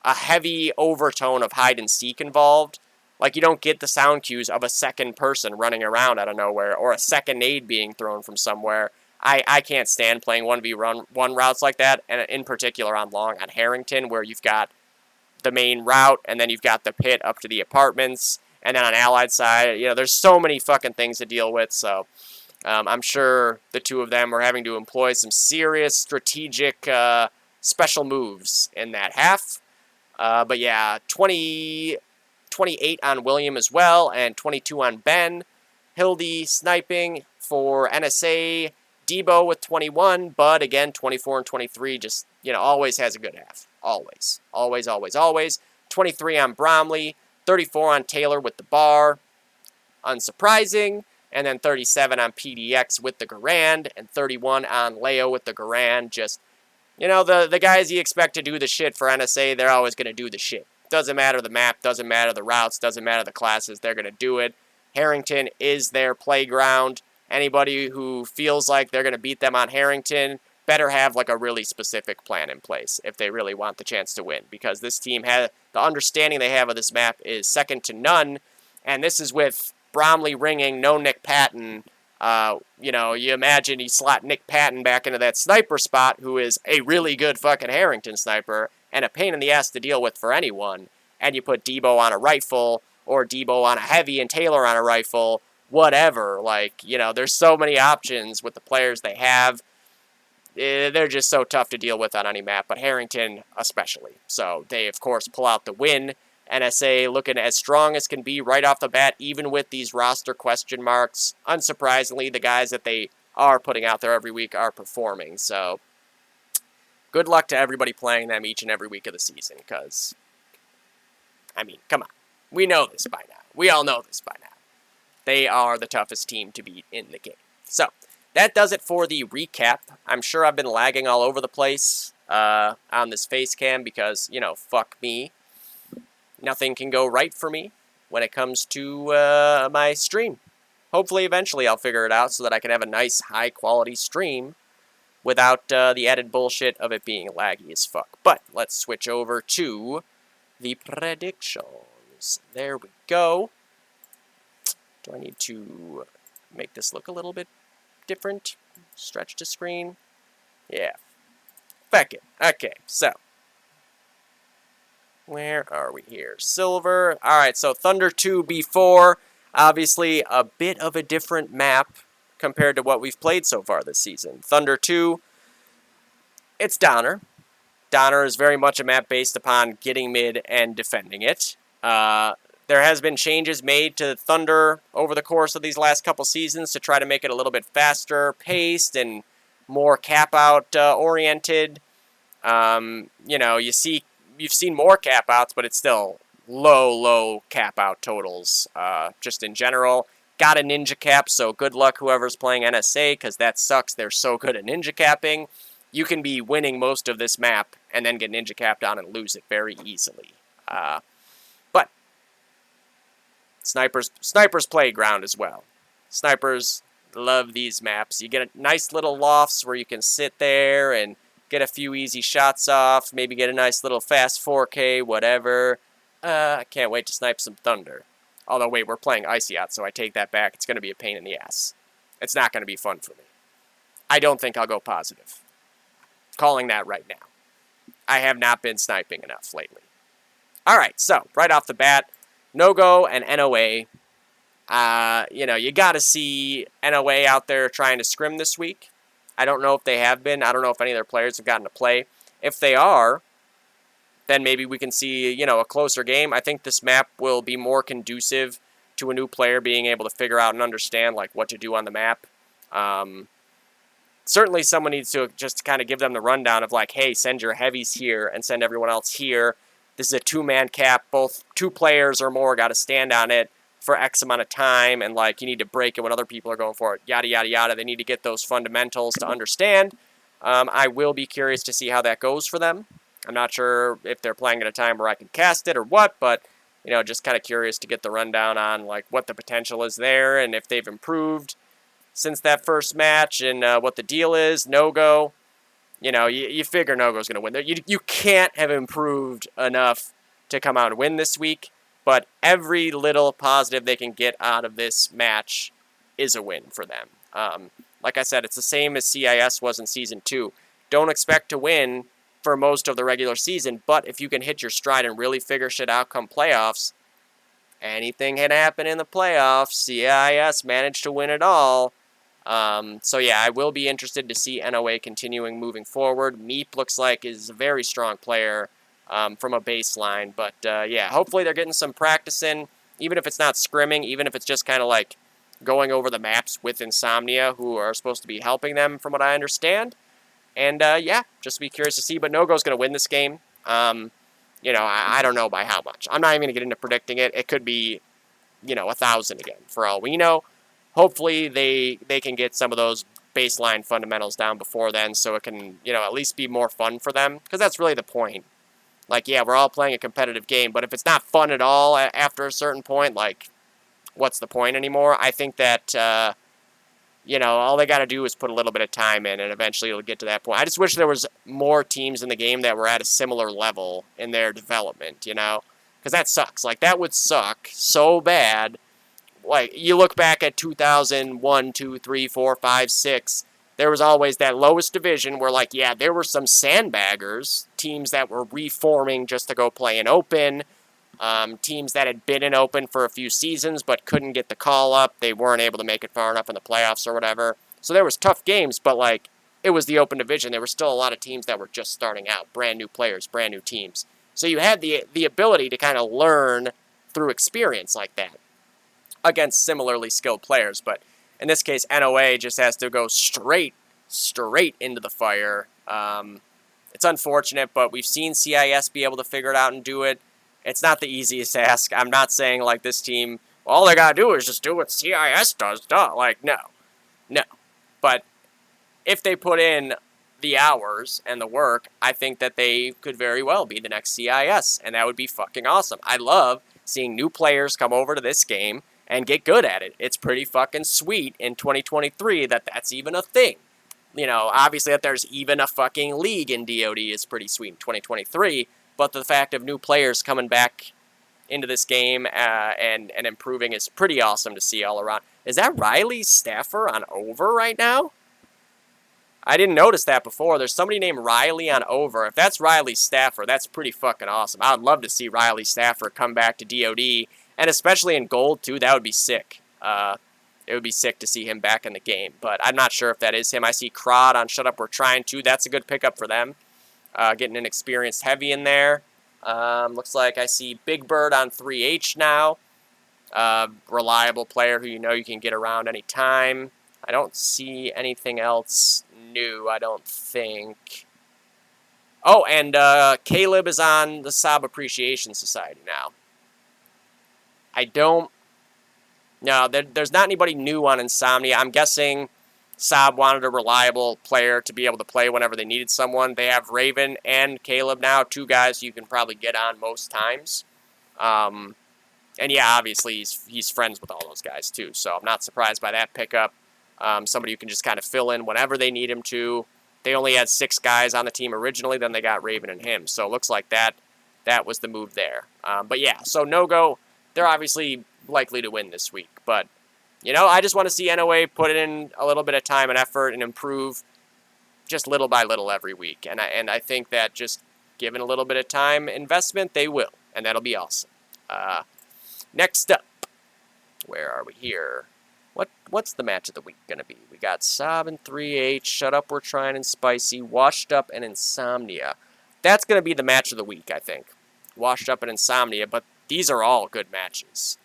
a heavy overtone of hide and seek involved. You don't get the sound cues of a second person running around out of nowhere or a second nade being thrown from somewhere. I can't stand playing 1v1 routes like that, and in particular on long on Harrington, where you've got the main route, and then you've got the pit up to the apartments, and then on Allied side, there's so many fucking things to deal with, so I'm sure the two of them are having to employ some serious strategic special moves in that half. But yeah, 28 on William as well, and 22 on Ben. Hildy sniping for NSA. Debo with 21. Bud, again, 24 and 23. Just, always has a good half. Always. Always, always, always. 23 on Bromley. 34 on Taylor with the bar. Unsurprising. And then 37 on PDX with the Garand. And 31 on Leo with the Garand. Just, the guys you expect to do the shit for NSA, they're always going to do the shit. Doesn't matter the map, doesn't matter the routes, doesn't matter the classes, they're going to do it. Harrington is their playground. Anybody who feels like they're going to beat them on Harrington better have a really specific plan in place if they really want the chance to win, because this team the understanding they have of this map is second to none, and this is with Bromley ringing, no Nick Patton. You imagine you slot Nick Patton back into that sniper spot, who is a really good fucking Harrington sniper and a pain in the ass to deal with for anyone, and you put Debo on a rifle or Debo on a heavy and Taylor on a rifle, whatever. Like, you know, there's so many options with the players they have. They're just so tough to deal with on any map, but Harrington especially. So they, of course, pull out the win. NSA looking as strong as can be right off the bat, even with these roster question marks. Unsurprisingly, the guys that they are putting out there every week are performing. So good luck to everybody playing them each and every week of the season, because, I mean, come on. We know this by now. We all know this by now. They are the toughest team to beat in the game. So that does it for the recap. I'm sure I've been lagging all over the place on this face cam because, you know, fuck me. Nothing can go right for me when it comes to my stream. Hopefully, eventually, I'll figure it out so that I can have a nice, high-quality stream without the added bullshit of it being laggy as fuck. But let's switch over to the predictions. There we go. Do I need to make this look a little bit different? Stretch to screen? Yeah. Fuck it. Okay, so where are we here? Silver. Alright, so Thunder 2 B4. Obviously, a bit of a different map compared to what we've played so far this season. Thunder 2, it's Donner. Donner is very much a map based upon getting mid and defending it. There has been changes made to Thunder over the course of these last couple seasons to try to make it a little bit faster paced and more cap-out oriented. You know, you've seen more cap-outs, but it's still low cap-out totals, just in general. Got a ninja cap, so good luck whoever's playing NSA, because that sucks. They're so good at ninja capping. You can be winning most of this map and then get ninja capped on and lose it very easily. But Snipers playground as well. Snipers love these maps. You get a nice little lofts where you can sit there and get a few easy shots off, maybe get a nice little fast 4K, whatever. I can't wait to snipe some Thunder. Although, wait, we're playing Icy Out, so I take that back. It's going to be a pain in the ass. It's not going to be fun for me. I don't think I'll go positive. Calling that right now. I have not been sniping enough lately. Alright, so, right off the bat, No-Go and NOA. You know, you got to see NOA out there trying to scrim this week. I don't know if they have been. I don't know if any of their players have gotten to play. If they are, then maybe we can see, you know, a closer game. I think this map will be more conducive to a new player being able to figure out and understand, like, what to do on the map. Certainly someone needs to just kind of give them the rundown of, like, hey, send your heavies here and send everyone else here. This is a two-man cap. Both two players or more got to stand on it for X amount of time, and, like, you need to break it when other people are going for it, yada, yada, yada. They need to get those fundamentals to understand. I will be curious to see how that goes for them. I'm not sure if they're playing at a time where I can cast it or what, but, you know, just kind of curious to get the rundown on, like, what the potential is there and if they've improved since that first match and what the deal is. No-Go, you know, you figure No-Go's going to win. You can't have improved enough to come out and win this week, but every little positive they can get out of this match is a win for them. Like I said, it's the same as CIS was in Season 2. Don't expect to win for most of the regular season, but if you can hit your stride and really figure shit out come playoffs, anything can happen in the playoffs. CIS managed to win it all. So yeah, I will be interested to see NOA continuing moving forward. Meep looks like is a very strong player from a baseline, but yeah, hopefully they're getting some practice in, even if it's not scrimming, even if it's just kind of like going over the maps with Insomnia, who are supposed to be helping them from what I understand. And yeah, just be curious to see, but No-Go's going to win this game. You know, I don't know by how much. I'm not even going to get into predicting it. It could be, you know, 1,000 again, for all we know. Hopefully they can get some of those baseline fundamentals down before then so it can, you know, at least be more fun for them. Because that's really the point. Like, yeah, we're all playing a competitive game, but if it's not fun at all after a certain point, like, what's the point anymore? I think that, you know, all they got to do is put a little bit of time in, and eventually it'll get to that point. I just wish there was more teams in the game that were at a similar level in their development, you know? Because that sucks. Like, that would suck so bad. Like, you look back at 2001, 2, 3, 4, 5, 6, there was always that lowest division where, like, yeah, there were some sandbaggers, teams that were reforming just to go play an open, Teams that had been in open for a few seasons but couldn't get the call up. They weren't able to make it far enough in the playoffs or whatever. So there was tough games, but like it was the open division. There were still a lot of teams that were just starting out, brand new players, brand new teams. So you had the ability to kind of learn through experience like that against similarly skilled players. But in this case, NOA just has to go straight into the fire. It's unfortunate, but we've seen CIS be able to figure it out and do it. It's not the easiest task. I'm not saying like this team, well, all they gotta do is just do what CIS does, duh. Like, no. But if they put in the hours and the work, I think that they could very well be the next CIS, and that would be fucking awesome. I love seeing new players come over to this game and get good at it. It's pretty fucking sweet in 2023 that that's even a thing. You know, obviously that there's even a fucking league in DoD is pretty sweet in 2023, but the fact of new players coming back into this game and improving is pretty awesome to see all around. Is that Riley Staffer on over right now? I didn't notice that before. There's somebody named Riley on over. If that's Riley Staffer, that's pretty fucking awesome. I would love to see Riley Staffer come back to DoD, and especially in gold, too. That would be sick. It would be sick to see him back in the game, but I'm not sure if that is him. I see Crod on Shut Up We're Trying to. That's a good pickup for them. Getting an experienced heavy in there. Looks like I see Big Bird on 3H now. Reliable player who you know you can get around anytime. I don't see anything else new, I don't think. Oh, and Caleb is on the Saab Appreciation Society now. No, there's not anybody new on Insomnia. I'm guessing Saab wanted a reliable player to be able to play whenever they needed someone. They have Raven and Caleb now, two guys you can probably get on most times. And yeah, obviously he's friends with all those guys too, so I'm not surprised by that pickup. Somebody who can just kind of fill in whenever they need him to. They only had 6 guys on the team originally, then they got Raven and him, so it looks like that was the move there. But yeah, so no-go, they're obviously likely to win this week, but you know, I just want to see NOA put in a little bit of time and effort and improve just little by little every week. And I think that just given a little bit of time investment, they will. And that'll be awesome. Next up, where are we here? What's the match of the week going to be? We got Saab and 3H, Shut Up We're Trying and Spicy, Washed Up and Insomnia. That's going to be the match of the week, I think. Washed Up and Insomnia, but these are all good matches.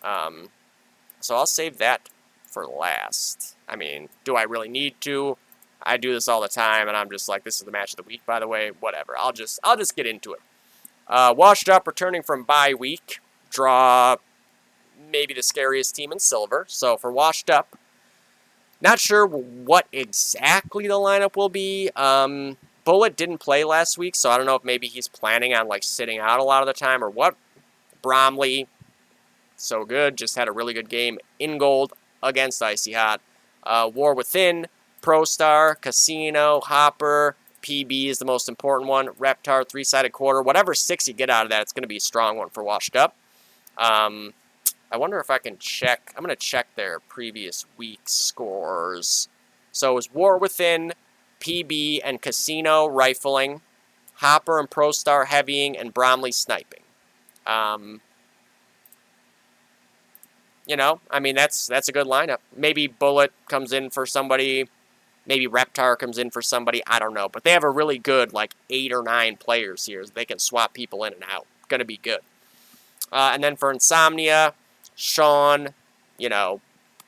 So I'll save that for last. I mean, do I really need to? I do this all the time, and I'm just like, this is the match of the week, by the way. Whatever. I'll just get into it. Washed Up, returning from bye week. Draw maybe the scariest team in silver. So for Washed Up, not sure what exactly the lineup will be. Bullet didn't play last week, so I don't know if maybe he's planning on like sitting out a lot of the time or what. Bromley, so good. Just had a really good game in gold against Icy Hot. War Within, Pro Star, Casino, Hopper, PB is the most important one. Reptar, 3-sided quarter. Whatever 6 you get out of that, it's going to be a strong one for Washed Up. I wonder if I can check. I'm going to check their previous week's scores. So it was War Within, PB, and Casino rifling. Hopper and Pro Star heavying, and Bromley sniping. You know, I mean, that's a good lineup. Maybe Bullet comes in for somebody. Maybe Reptar comes in for somebody. I don't know. But they have a really good, like, 8 or 9 players here. They can swap people in and out. Going to be good. And then for Insomnia, Sean, you know,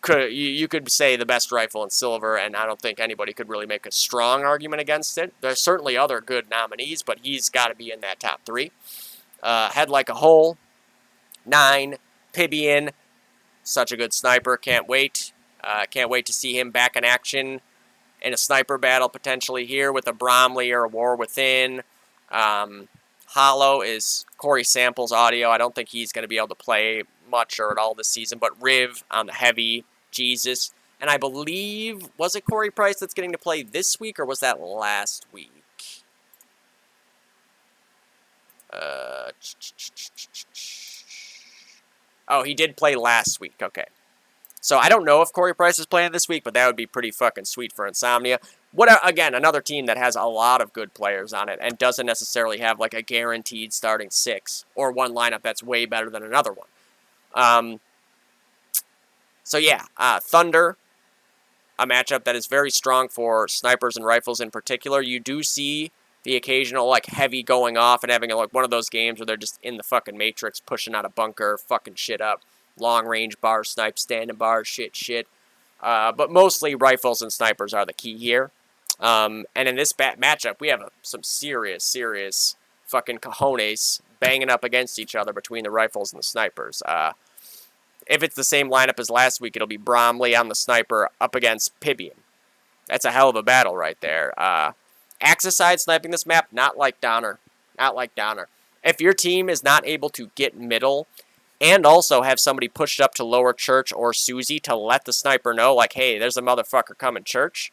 you could say the best rifle in silver, and I don't think anybody could really make a strong argument against it. There's certainly other good nominees, but he's got to be in that top 3. Head Like a Hole, 9, Pibian, such a good sniper, can't wait. Can't wait to see him back in action in a sniper battle potentially here with a Bromley or a War Within. Hollow is Corey Sample's audio. I don't think he's going to be able to play much or at all this season, but Riv on the heavy, Jesus. And I believe, was it Corey Price that's getting to play this week, or was that last week? Oh, he did play last week. Okay. So I don't know if Corey Price is playing this week, but that would be pretty fucking sweet for Insomnia. Again, another team that has a lot of good players on it and doesn't necessarily have like a guaranteed starting 6 or one lineup that's way better than another one. So yeah, Thunder, a matchup that is very strong for snipers and rifles in particular. You do see the occasional like heavy going off and having like one of those games where they're just in the fucking matrix pushing out a bunker, fucking shit up, long range bar snipe, standing bars, shit. But mostly rifles and snipers are the key here. And in this matchup, we have some serious fucking cojones banging up against each other between the rifles and the snipers. If it's the same lineup as last week, it'll be Bromley on the sniper up against Pibian. That's a hell of a battle right there. Axis side sniping this map, not like Donner. Not like Donner. If your team is not able to get middle and also have somebody pushed up to lower church or Susie to let the sniper know, like, hey, there's a motherfucker coming church,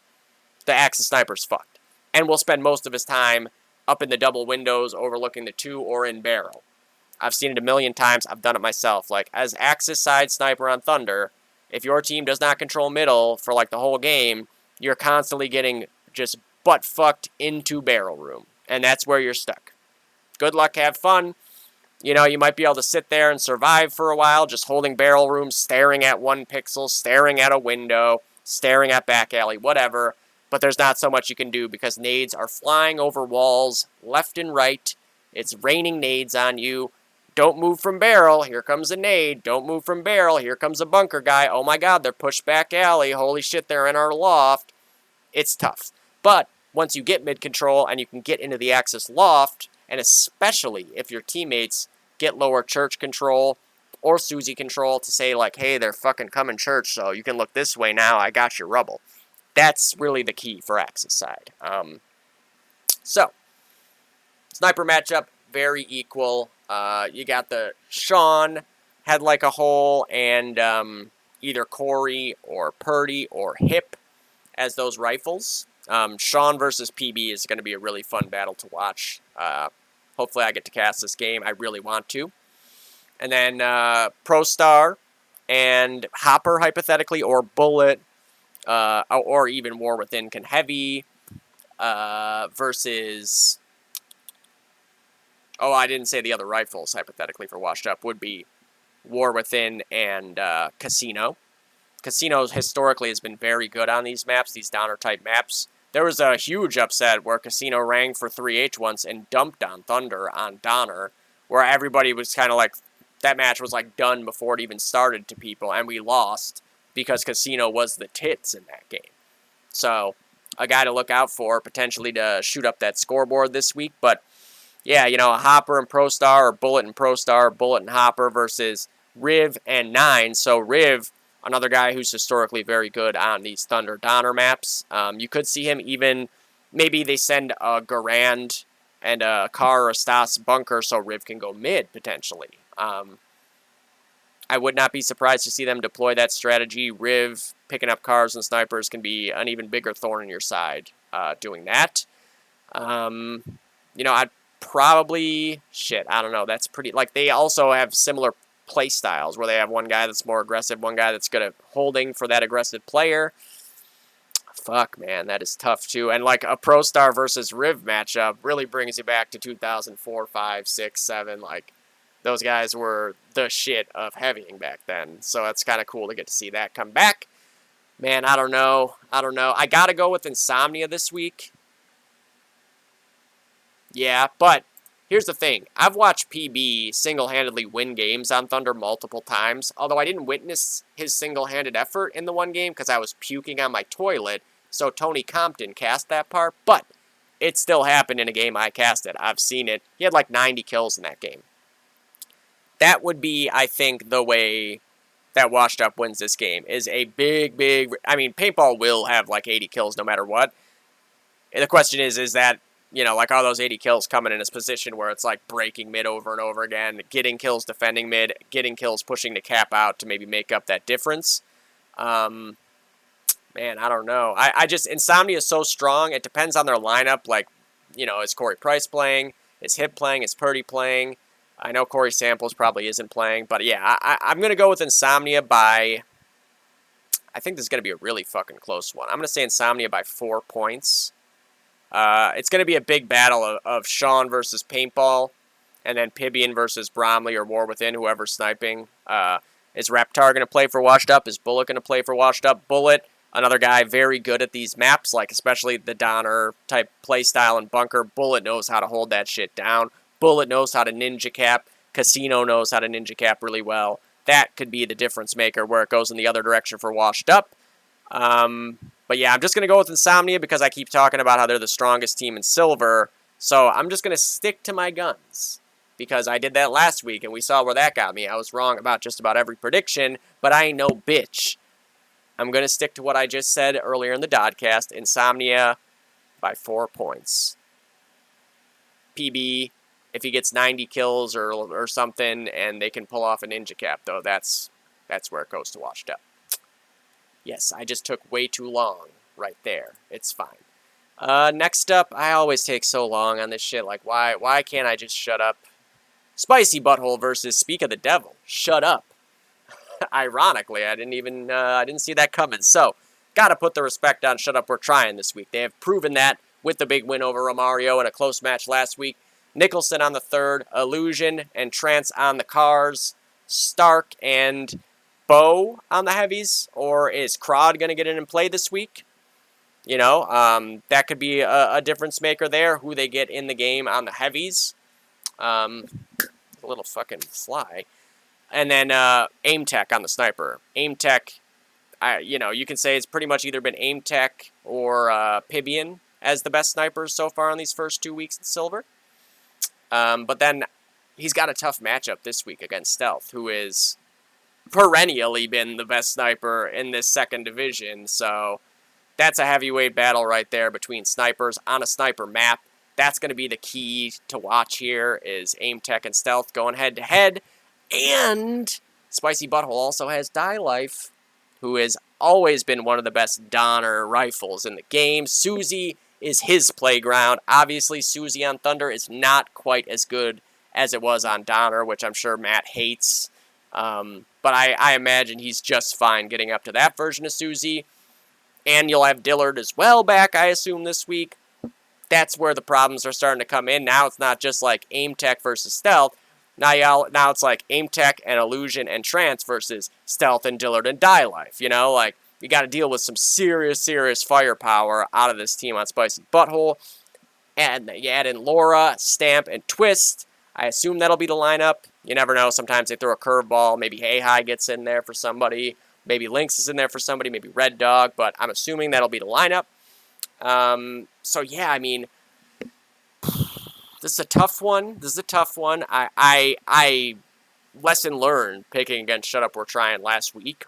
the Axis sniper's fucked. And will spend most of his time up in the double windows overlooking the 2 or in barrel. I've seen it a million times. I've done it myself. Like, as Axis side sniper on Thunder, if your team does not control middle for, like, the whole game, you're constantly getting just butt-fucked into barrel room. And that's where you're stuck. Good luck, have fun. You know, you might be able to sit there and survive for a while, just holding barrel room, staring at 1 pixel, staring at a window, staring at back alley, whatever. But there's not so much you can do because nades are flying over walls left and right. It's raining nades on you. Don't move from barrel. Here comes a nade. Don't move from barrel. Here comes a bunker guy. Oh my god, they're pushed back alley. Holy shit, they're in our loft. It's tough. But once you get mid-control and you can get into the Axis loft, and especially if your teammates get lower church control or Susie control to say like, hey, they're fucking coming church, so you can look this way now. I got your rubble. That's really the key for Axis side. So, sniper matchup, very equal. You got the Sean had like a hole and either Corey or Purdy or Hip as those rifles. Sean versus PB is going to be a really fun battle to watch. Hopefully I get to cast this game. I really want to. And then ProStar and Hopper, hypothetically, or Bullet, or even War Within can heavy versus... Oh, I didn't say the other rifles, hypothetically, for Washed Up, would be War Within and Casino. Casino historically has been very good on these maps, these Donner-type maps. There was a huge upset where Casino rang for 3H once and dumped on Thunder on Donner, where everybody was kind of like, that match was like done before it even started to people, and we lost because Casino was the tits in that game. So, a guy to look out for, potentially to shoot up that scoreboard this week, but yeah, you know, Hopper and ProStar, or Bullet and ProStar, Bullet and Hopper versus Riv and Nine. So Riv, another guy who's historically very good on these Thunder Donner maps. You could see him even, maybe they send a Garand and a Carr or Stas bunker so Riv can go mid, potentially. I would not be surprised to see them deploy that strategy. Riv picking up cars and snipers can be an even bigger thorn in your side doing that. You know, I'd probably, I don't know, that's pretty, like, they also have similar play styles, where they have one guy that's more aggressive, one guy that's good at holding for that aggressive player. Fuck, man, that is tough, too, and, like, a ProStar versus Riv matchup really brings you back to 2004, 5, 6, 7, like, those guys were the shit of heavying back then, so it's kind of cool to get to see that come back. Man, I don't know, I gotta go with Insomnia this week. Yeah, but here's the thing. I've watched PB single-handedly win games on Thunder multiple times, although I didn't witness his single-handed effort in the one game because I was puking on my toilet, so Tony Compton cast that part, but it still happened in a game I casted. I've seen it. He had like 90 kills in that game. That would be, I think, the way that Washed Up wins this game, is a big... I mean, Paintball will have like 80 kills no matter what. And the question is that, you know, like, are those 80 kills coming in a position where it's, like, breaking mid over and over again, getting kills defending mid, getting kills pushing the cap out to maybe make up that difference? Man, I don't know. I just, Insomnia is so strong, it depends on their lineup. Like, you know, is Corey Price playing? Is Hip playing? Is Purdy playing? I know Corey Samples probably isn't playing, but yeah, I'm going to go with Insomnia by, I think this is going to be a really fucking close one. I'm going to say Insomnia by 4 points. It's going to be a big battle of Sean versus Paintball, and then Pibian versus Bromley or War Within, whoever's sniping. Is Reptar going to play for Washed Up? Is Bullet going to play for Washed Up? Bullet, another guy very good at these maps, like especially the Donner type playstyle and Bunker. Bullet knows how to hold that shit down. Bullet knows how to ninja cap. Casino knows how to ninja cap really well. That could be the difference maker where it goes in the other direction for Washed Up. But yeah, I'm just going to go with Insomnia because I keep talking about how they're the strongest team in Silver. So I'm just going to stick to my guns because I did that last week and we saw where that got me. I was wrong about just about every prediction, but I ain't no bitch. I'm going to stick to what I just said earlier in the Dodcast. Insomnia by 4 points. PB, if he gets 90 kills or something and they can pull off a ninja cap, though, that's where it goes to Washed Up. Yes, I just took way too long right there. It's fine. Next up, I always take so long on this shit. Like, why can't I just shut up? Spicy Butthole versus Speak of the Devil. Shut up. Ironically, I didn't see that coming. So, gotta put the respect on Shut Up, We're Trying this week. They have proven that with the big win over Romario in a close match last week. Nicholson on the third, Illusion and Trance on the cars, Stark and Bo on the heavies, or is Crod going to get in and play this week? You know, that could be a difference maker there, who they get in the game on the heavies. A little fucking fly. And then Aim Tech on the sniper. Aim Tech, you can say it's pretty much either been Aim Tech or Pibian as the best snipers so far on these first 2 weeks in Silver. But then he's got a tough matchup this week against Stealth, who is perennially been the best sniper in this second division. So that's a heavyweight battle right there between snipers on a sniper map. That's going to be the key to watch here is Aim Tech and Stealth going head-to-head. And Spicy Butthole also has Die Life, who has always been one of the best Donner rifles in the game. Susie is his playground. Obviously, Susie on Thunder is not quite as good as it was on Donner, which I'm sure Matt hates. But I imagine he's just fine getting up to that version of Susie. And you'll have Dillard as well back, I assume, this week. That's where the problems are starting to come in. Now it's not just like Aim Tech versus Stealth. Now it's like Aim Tech and Illusion and Trance versus Stealth and Dillard and Die Life. You know, like, you got to deal with some serious firepower out of this team on Spicy Butthole. And you add in Laura, Stamp, and Twist. I assume that'll be the lineup. You never know. Sometimes they throw a curveball. Maybe Hey Hi gets in there for somebody. Maybe Lynx is in there for somebody. Maybe Red Dog. But I'm assuming that'll be the lineup. So, yeah, I mean, this is a tough one. I lesson learned picking against Shut Up, We're Trying last week.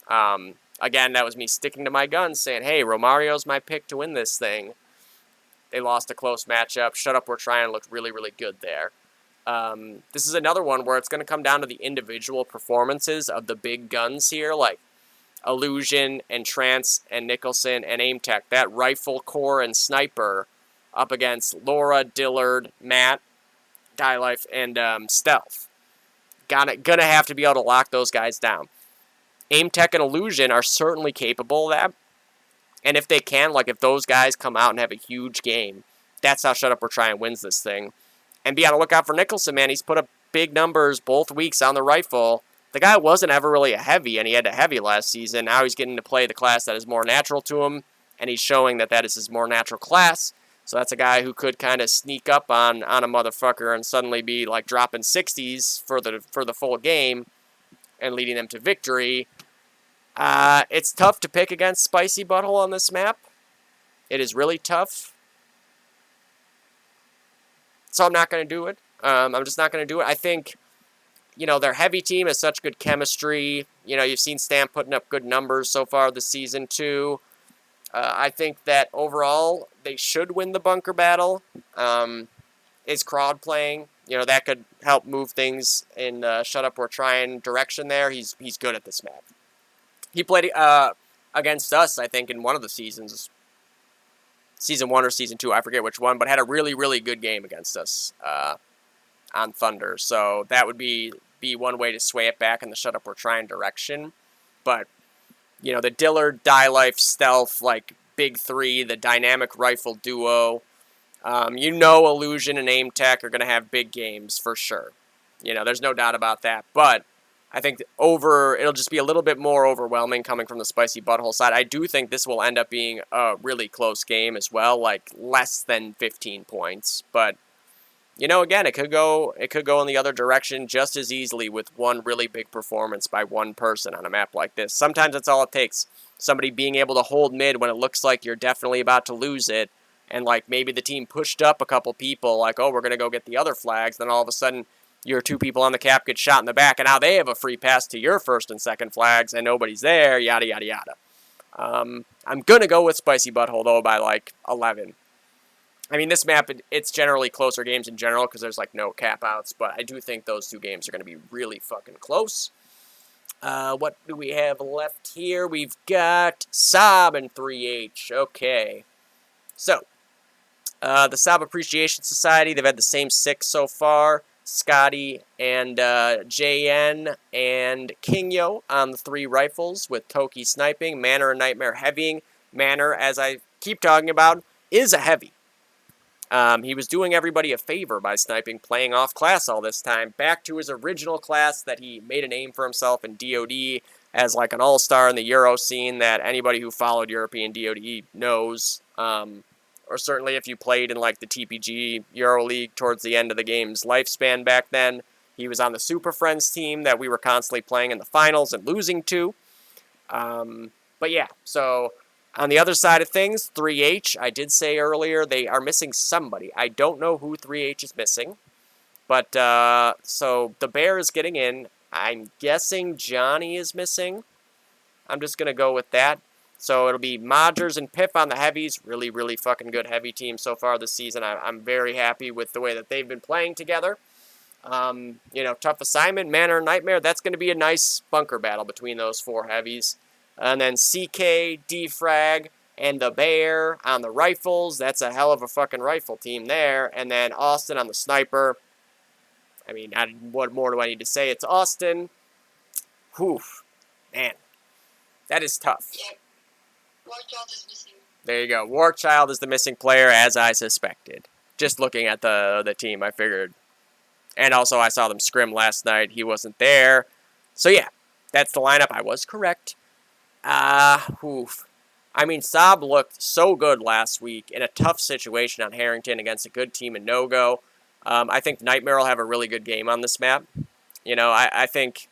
Again, that was me sticking to my guns, saying, hey, Romario's my pick to win this thing. They lost a close matchup. Shut Up, We're Trying looked really, really good there. This is another one where it's going to come down to the individual performances of the big guns here, like Illusion and Trance and Nicholson and Aim Tech. That rifle core and sniper up against Laura, Dillard, Matt, Die Life, and Stealth. Gonna have to be able to lock those guys down. Aim Tech and Illusion are certainly capable of that. And if they can, like if those guys come out and have a huge game, that's how Shut Up, We're Trying wins this thing. And be on the lookout for Nicholson, man. He's put up big numbers both weeks on the rifle. The guy wasn't ever really a heavy, and he had a heavy last season. Now he's getting to play the class that is more natural to him, and he's showing that is his more natural class. So that's a guy who could kind of sneak up on a motherfucker and suddenly be like dropping 60s for the full game and leading them to victory. It's tough to pick against Spicy Butthole on this map. It is really tough. So I'm not going to do it. I'm just not going to do it. I think, their heavy team has such good chemistry. You've seen Stamp putting up good numbers so far this season, too. I think that overall, they should win the bunker battle. Is Crowd playing? That could help move things in Shut Up, We're Trying direction there. He's good at this map. He played against us, I think, in one of the seasons. Season 1 or Season 2, I forget which one, but had a really, really good game against us on Thunder. So that would be one way to sway it back in the Shut Up, We're Trying direction. But you know, the Dillard, Die Life, Stealth, like, big three, the dynamic rifle duo. You know Illusion and Aim Tech are going to have big games for sure. You know, there's no doubt about that. But I think it'll just be a little bit more overwhelming coming from the Spicy Butthole side. I do think this will end up being a really close game as well, like less than 15 points. But, you know, again, it could go in the other direction just as easily with one really big performance by one person on a map like this. Sometimes that's all it takes. Somebody being able to hold mid when it looks like you're definitely about to lose it. And, like, maybe the team pushed up a couple people, like, oh, we're going to go get the other flags. Then all of a sudden, your two people on the cap get shot in the back, and now they have a free pass to your first and second flags, and nobody's there, yada, yada, yada. I'm going to go with Spicy Butthole, though, by, like, 11. I mean, this map, it's generally closer games in general because there's, like, no cap-outs, but I do think those two games are going to be really fucking close. What do we have left here? We've got Saab and 3H. Okay. So, the Saab Appreciation Society, they've had the same 6 so far. Scotty and JN and Kingyo on the 3 rifles with Toki sniping. Manor and Nightmare heavying. Manor, as I keep talking about, is a heavy. He was doing everybody a favor by sniping, playing off class all this time. Back to his original class that he made a name for himself in DoD as like an all-star in the Euro scene that anybody who followed European DoD knows. Or certainly if you played in like the TPG EuroLeague towards the end of the game's lifespan back then. He was on the Super Friends team that we were constantly playing in the finals and losing to. But yeah, so on the other side of things, 3H, I did say earlier, they are missing somebody. I don't know who 3H is missing. But, so the Bear is getting in. I'm guessing Johnny is missing. I'm just going to go with that. So it'll be Modgers and Piff on the heavies. Really, really fucking good heavy team so far this season. I'm very happy with the way that they've been playing together. You know, tough assignment, Manor, Nightmare. That's going to be a nice bunker battle between those 4 heavies. And then CK, Defrag, and the Bear on the rifles. That's a hell of a fucking rifle team there. And then Austin on the sniper. I mean, what more do I need to say? It's Austin. Whew. Man. That is tough. Yeah. Warchild is missing. There you go. Warchild is the missing player, as I suspected. Just looking at the team, I figured. And also, I saw them scrim last night. He wasn't there. So, yeah. That's the lineup. I was correct. Oof. I mean, Saab looked so good last week in a tough situation on Harrington against a good team in No-Go. I think Nightmare will have a really good game on this map. You know, I think,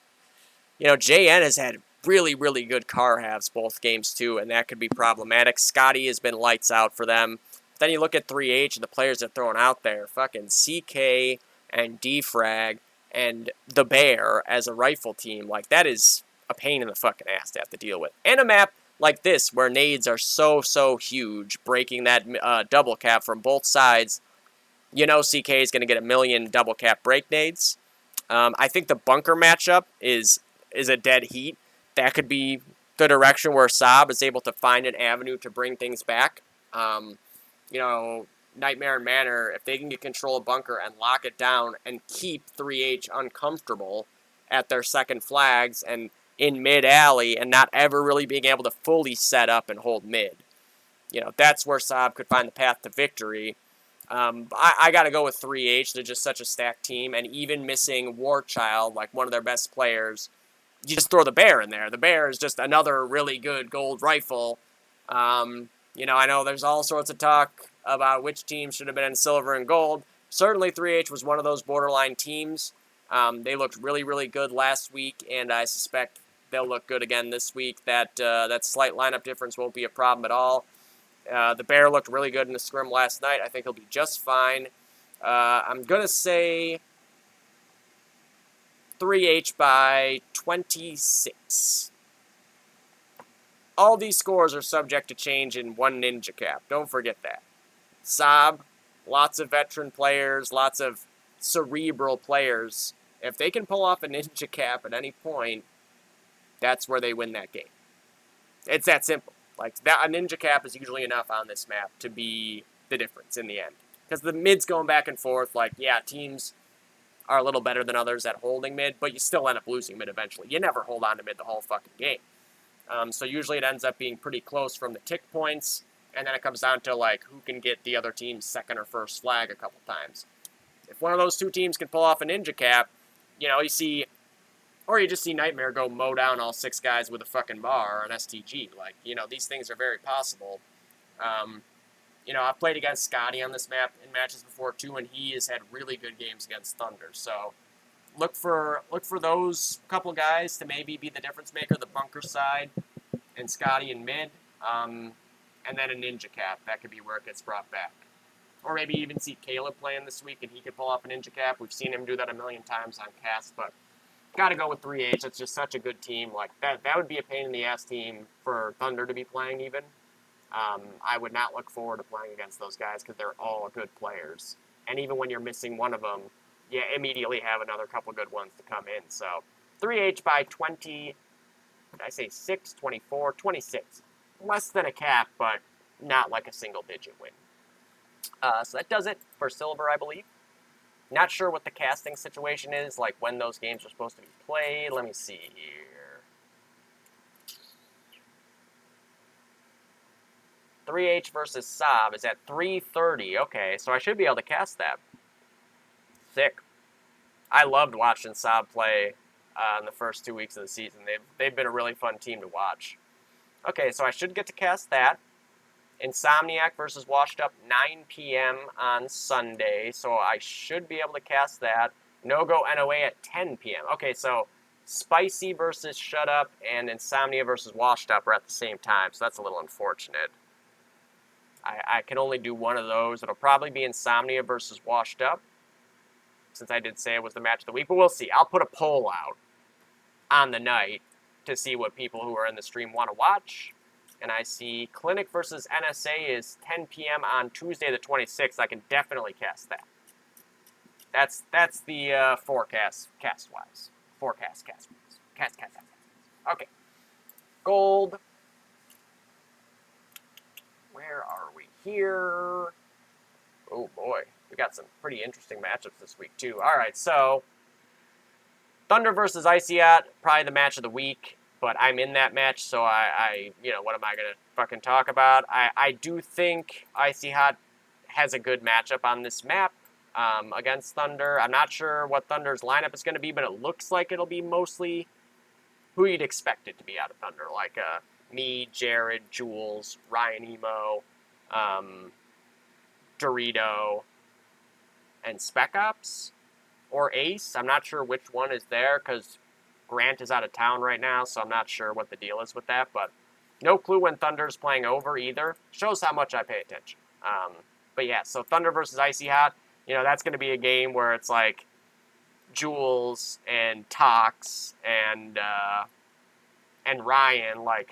you know, JN has had really, really good car halves both games too, and that could be problematic. Scotty has been lights out for them. Then you look at 3H and the players they're throwing out there. Fucking CK and Defrag and the Bear as a rifle team. Like, that is a pain in the fucking ass to have to deal with. And a map like this where nades are so, so huge, breaking that double cap from both sides. You know CK is going to get a million double cap break nades. I think the bunker matchup is a dead heat. That could be the direction where Saab is able to find an avenue to bring things back. You know, Nightmare and Manor, if they can get control of bunker and lock it down and keep 3H uncomfortable at their second flags and in mid-alley and not ever really being able to fully set up and hold mid. You know, that's where Saab could find the path to victory. I got to go with 3H. They're just such a stacked team. And even missing Warchild, like one of their best players, you just throw the Bear in there. The Bear is just another really good gold rifle. You know, I know there's all sorts of talk about which team should have been in silver and gold. Certainly 3H was one of those borderline teams. They looked really, really good last week, and I suspect they'll look good again this week. That slight lineup difference won't be a problem at all. The Bear looked really good in the scrim last night. I think he'll be just fine. I'm going to say 3H by 26. All these scores are subject to change in one Ninja Cap. Don't forget that. Saab, lots of veteran players, lots of cerebral players. If they can pull off a Ninja Cap at any point, that's where they win that game. It's that simple. Like, that, a Ninja Cap is usually enough on this map to be the difference in the end. Because the mid's going back and forth. Like, yeah, teams are a little better than others at holding mid, but you still end up losing mid eventually. You never hold on to mid the whole fucking game. So usually it ends up being pretty close from the tick points, and then it comes down to like who can get the other team's second or first flag a couple times. If one of those two teams can pull off a ninja cap, you see, or you just see Nightmare go mow down all 6 guys with a fucking bar or an STG. Like, these things are very possible. I've played against Scotty on this map in matches before too, and he has had really good games against Thunder. So look for those couple guys to maybe be the difference maker, the bunker side, and Scotty in mid, and then a ninja cap. That could be where it gets brought back. Or maybe even see Caleb playing this week, and he could pull off a ninja cap. We've seen him do that a million times on cast, but got to go with 3H. It's just such a good team. Like that would be a pain in the ass team for Thunder to be playing even. I would not look forward to playing against those guys because they're all good players. And even when you're missing one of them, you immediately have another couple good ones to come in. So 3H by 20, did I say 6, 24, 26. Less than a cap, but not like a single-digit win. So that does it for Silver, I believe. Not sure what the casting situation is, like when those games are supposed to be played. Let me see here. 3H versus Saab is at 3:30. Okay, so I should be able to cast that. Sick. I loved watching Saab play in the first 2 weeks of the season. They've been a really fun team to watch. Okay, so I should get to cast that. Insomniac versus Washed Up, 9 p.m. on Sunday, so I should be able to cast that. No-Go NOA at 10 p.m. Okay, so Spicy versus Shut Up and Insomnia versus Washed Up are at the same time, so that's a little unfortunate. I can only do one of those. It'll probably be Insomnia versus Washed Up, since I did say it was the match of the week, but we'll see. I'll put a poll out on the night to see what people who are in the stream want to watch. And I see Clinic versus NSA is 10 p.m. on Tuesday the 26th. I can definitely cast that. That's the forecast cast-wise. Forecast cast-wise. Cast. Okay. Gold. Where are we here? Oh, boy. We got some pretty interesting matchups this week, too. All right, so Thunder versus Icyat, probably the match of the week. But I'm in that match, so I what am I going to fucking talk about? I do think Icy Hot has a good matchup on this map against Thunder. I'm not sure what Thunder's lineup is going to be, but it looks like it'll be mostly who you'd expect it to be out of Thunder. Like me, Jared, Jules, Ryan Emo, Dorito, and Spec Ops. Or Ace. I'm not sure which one is there, because Grant is out of town right now, so I'm not sure what the deal is with that, but no clue when Thunder's playing over either. Shows how much I pay attention. But yeah, so Thunder versus Icy Hot, that's going to be a game where it's like Jules and Tox and Ryan, like,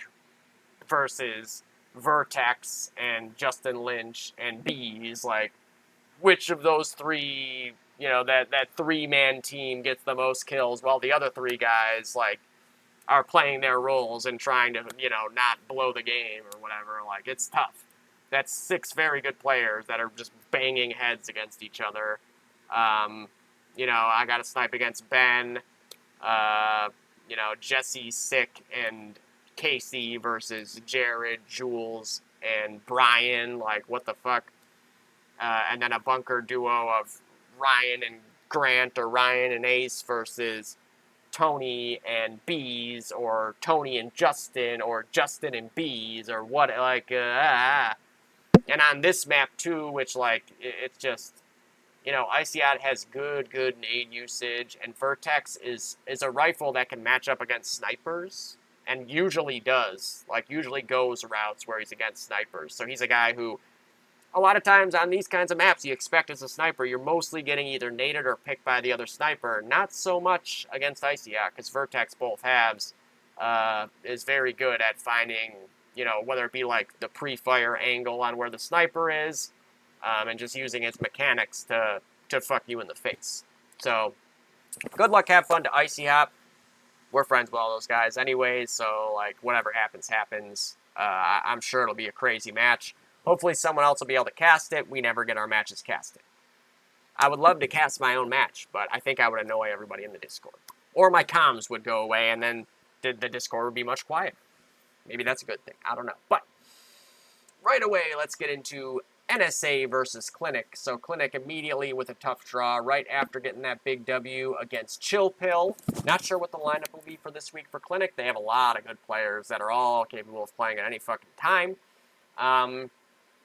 versus Vertex and Justin Lynch and Bees, like, which of those three, that three-man team gets the most kills while the other three guys, like, are playing their roles and trying to, not blow the game or whatever. Like, it's tough. That's 6 very good players that are just banging heads against each other. I got to snipe against Ben, Jesse, Sick, and Casey versus Jared, Jules, and Brian. Like, what the fuck? And then a bunker duo of Ryan and Grant, or Ryan and Ace versus Tony and Bees, or Tony and Justin, or Justin and Bees, or what, like, And on this map, too, which, like, it's just, Icyat has good nade usage, and Vertex is a rifle that can match up against snipers, and usually does. Like, usually goes routes where he's against snipers. So he's a guy who, a lot of times on these kinds of maps, you expect as a sniper, you're mostly getting either naded or picked by the other sniper. Not so much against Icyat, because Vertex both halves is very good at finding, whether it be like the pre-fire angle on where the sniper is, and just using its mechanics to fuck you in the face. So, good luck, have fun to Icyat. We're friends with all those guys anyways, so, like, whatever happens, happens. I'm sure it'll be a crazy match. Hopefully someone else will be able to cast it. We never get our matches casted. I would love to cast my own match, but I think I would annoy everybody in the Discord. Or my comms would go away, and then the Discord would be much quieter. Maybe that's a good thing. I don't know. But right away, let's get into NSA versus Clinic. So Clinic immediately with a tough draw right after getting that big W against Chill Pill. Not sure what the lineup will be for this week for Clinic. They have a lot of good players that are all capable of playing at any fucking time.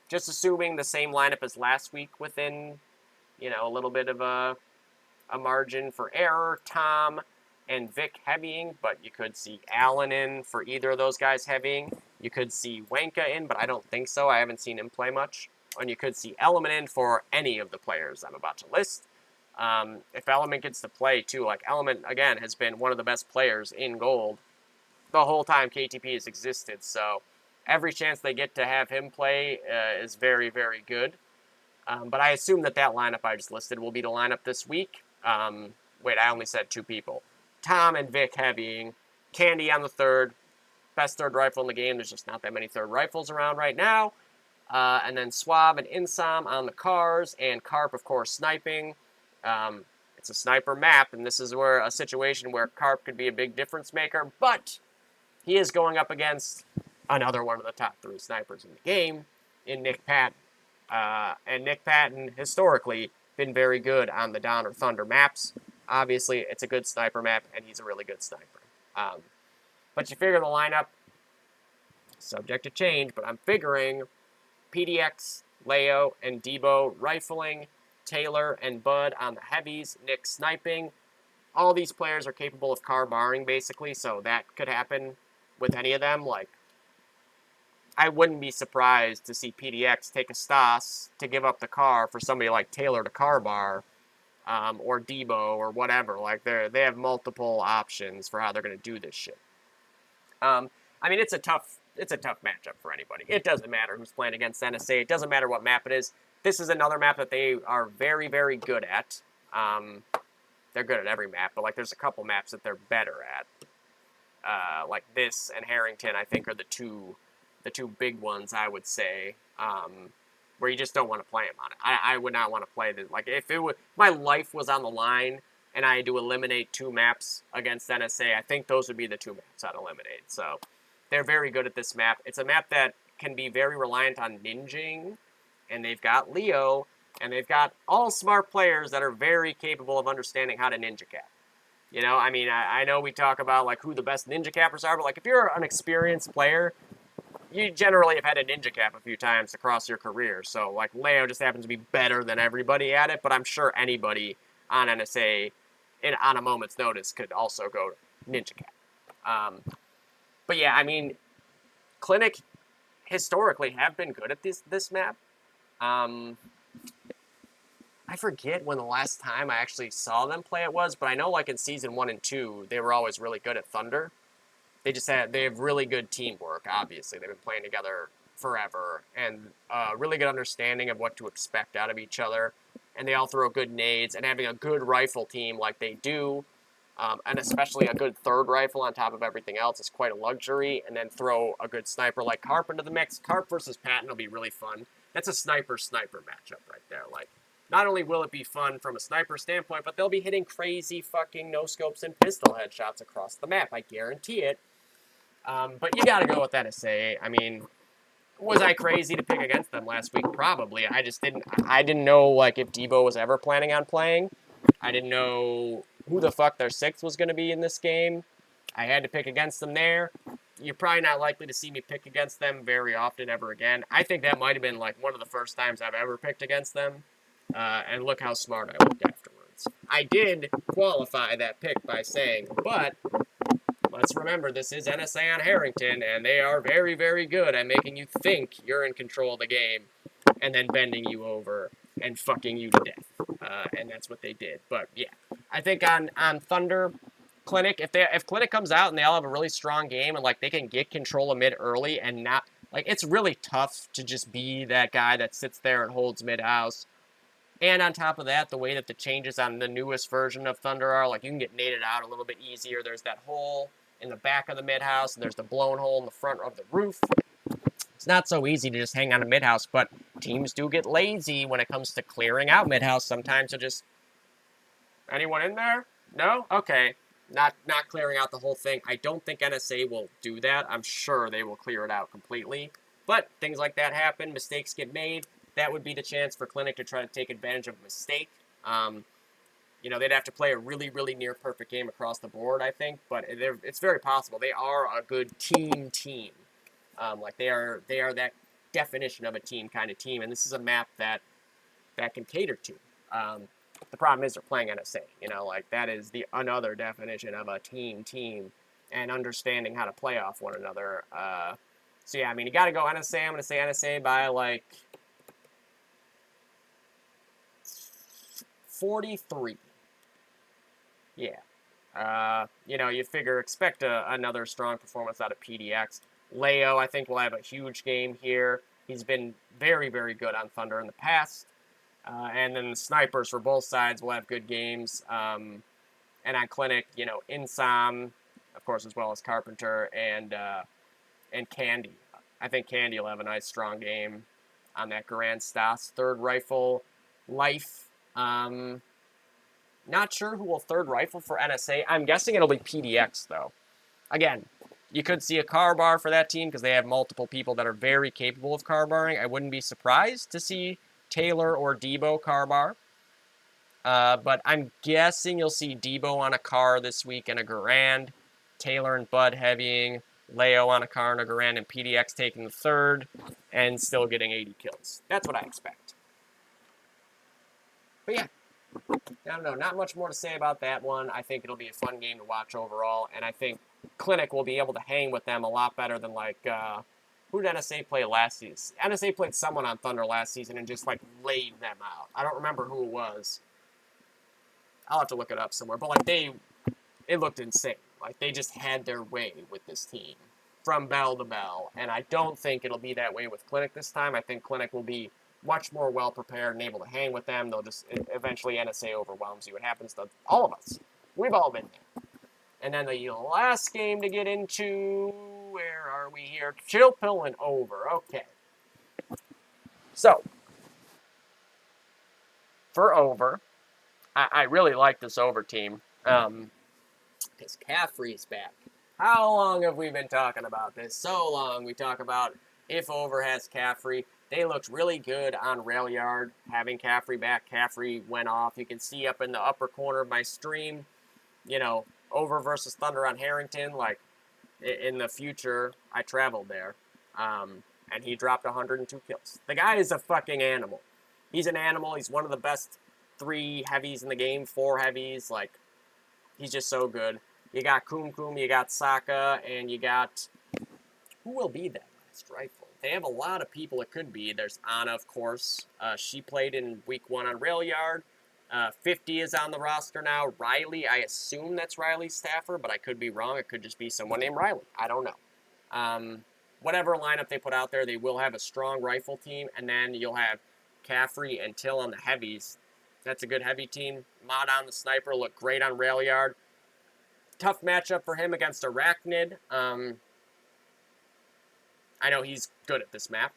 Just assuming the same lineup as last week within, a little bit of a margin for error. Tom and Vic heavying, but you could see Allen in for either of those guys heavying. You could see Wenka in, but I don't think so. I haven't seen him play much. And you could see Element in for any of the players I'm about to list. If Element gets to play, too, like Element, again, has been one of the best players in Gold the whole time KTP has existed. So every chance they get to have him play is very, very good. But I assume that lineup I just listed will be the lineup this week. Wait, I only said 2 people. Tom and Vic heavying. Candy on the third. Best third rifle in the game. There's just not that many third rifles around right now. And then Swab and Insom on the cars. And Carp, of course, sniping. It's a sniper map, and this is where a situation where Carp could be a big difference maker. But he is going up against another one of the top 3 snipers in the game, in Nick Patton. And Nick Patton, historically, been very good on the Dawn or Thunder maps. Obviously, it's a good sniper map, and he's a really good sniper. But you figure the lineup, subject to change, but I'm figuring PDX, Leo, and Debo rifling, Taylor and Bud on the heavies, Nick sniping. All these players are capable of car barring, basically, so that could happen with any of them. Like, I wouldn't be surprised to see PDX take a Stas to give up the car for somebody like Taylor to car bar, or Debo or whatever. Like, they have multiple options for how they're going to do this shit. I mean, it's a tough matchup for anybody. It doesn't matter who's playing against NSA. It doesn't matter what map it is. This is another map that they are very, very good at. They're good at every map, but like there's a couple maps that they're better at. Like this and Harrington, I think, are the two big ones, I would say, where you just don't want to play them on it. I would not want to play this. Like, if my life was on the line and I had to eliminate 2 maps against NSA, I think those would be the 2 maps I'd eliminate. So they're very good at this map. It's a map that can be very reliant on ninjing, and they've got Leo, and they've got all smart players that are very capable of understanding how to ninja cap. I mean, I know we talk about, like, who the best ninja cappers are, but, like, if you're an experienced player, you generally have had a ninja cap a few times across your career. So, like, Leo just happens to be better than everybody at it, but I'm sure anybody on NSA on a moment's notice could also go ninja cap. But, yeah, I mean, Clinic historically have been good at this map. I forget when the last time I actually saw them play it was, but I know, like, in Season 1 and 2, they were always really good at Thunder. They have really good teamwork, obviously. They've been playing together forever, and really good understanding of what to expect out of each other. And they all throw good nades, and having a good rifle team like they do, and especially a good third rifle on top of everything else is quite a luxury. And then throw a good sniper like Carp into the mix. Carp versus Patton will be really fun. That's a sniper-sniper matchup right there. Like, not only will it be fun from a sniper standpoint, but they'll be hitting crazy fucking no-scopes and pistol headshots across the map. I guarantee it. But you gotta go with NSA. I mean, was I crazy to pick against them last week? Probably. I didn't know, like, if Debo was ever planning on playing. I didn't know who the fuck their 6th was going to be in this game. I had to pick against them there. You're probably not likely to see me pick against them very often ever again. I think that might have been, like, one of the first times I've ever picked against them. And look how smart I looked afterwards. I did qualify that pick by saying, but let's remember, this is NSA on Harrington, and they are very, very good at making you think you're in control of the game, and then bending you over and fucking you to death. And that's what they did. But, yeah, I think on Thunder, Clinic, if Clinic comes out and they all have a really strong game, and, like, they can get control of mid early and not, like, it's really tough to just be that guy that sits there and holds mid house. And on top of that, the way that the changes on the newest version of Thunder are, like, you can get naded out a little bit easier. There's that hole in the back of the mid-house, and there's the blown hole in the front of the roof. It's not so easy to just hang on a mid-house, but teams do get lazy when it comes to clearing out mid-house. Sometimes they'll just... Anyone in there? No? Okay. not clearing out the whole thing. I don't think NSA will do that. I'm sure they will clear it out completely. But things like that happen. Mistakes get made. That would be the chance for Clinic to try to take advantage of a mistake. They'd have to play a really, really near perfect game across the board, I think. But it's very possible. They are a good team. They are that definition of a team kind of team. And this is a map that can cater to. The problem is they're playing NSA. That is another definition of a team, and understanding how to play off one another. You got to go NSA. I'm going to say NSA by 43. Yeah. You expect another strong performance out of PDX. Leo, I think, will have a huge game here. He's been very, very good on Thunder in the past. And then the snipers for both sides will have good games. And on Clinic, Insom, of course, as well as Carpenter and Candy. I think Candy will have a nice, strong game on that Garand Stas. Third rifle, Life. Not sure who will third rifle for NSA. I'm guessing it'll be PDX, though. Again, you could see a car bar for that team because they have multiple people that are very capable of car barring. I wouldn't be surprised to see Taylor or Debo car bar. But I'm guessing you'll see Debo on a car this week and a Garand. Taylor and Bud heavying. Leo on a car and a Garand, and PDX taking the third and still getting 80 kills. That's what I expect. But yeah, I don't know. Not much more to say about that one. I think it'll be a fun game to watch overall, and I think Clinic will be able to hang with them a lot better than who did NSA play last season? NSA played someone on Thunder last season and just laid them out. I don't remember who it was. I'll have to look it up somewhere. But it looked insane. They just had their way with this team from bell to bell, and I don't think it'll be that way with Clinic this time. I think Clinic will be much more well prepared and able to hang with them. They'll just eventually NSA overwhelms you. It happens to all of us. We've all been there. And then the last game to get into, where are we here? Chill Pill and Over. Okay. So, for Over, I really like this Over team. Because Caffrey's back. How long have we been talking about this? So long. We talk about if Over has Caffrey. They looked really good on Rail Yard, having Caffrey back. Caffrey went off. You can see up in the upper corner of my stream, Over versus Thunder on Harrington. In the future, I traveled there. And he dropped 102 kills. The guy is a fucking animal. He's an animal. He's one of the best 3 heavies in the game, 4 heavies. He's just so good. You got Kum, you got Saka, and you got... Who will be that last rifle? They have a lot of people it could be. There's Anna, of course. She played in week 1 on Rail Yard. 50 is on the roster now. Riley, I assume that's Riley Staffer, but I could be wrong. It could just be someone named Riley. I don't know. Whatever lineup they put out there, they will have a strong rifle team, and then you'll have Caffrey and Till on the heavies. That's a good heavy team. Mod on the sniper looked great on Rail Yard. Tough matchup for him against Arachnid. I know he's good at this map.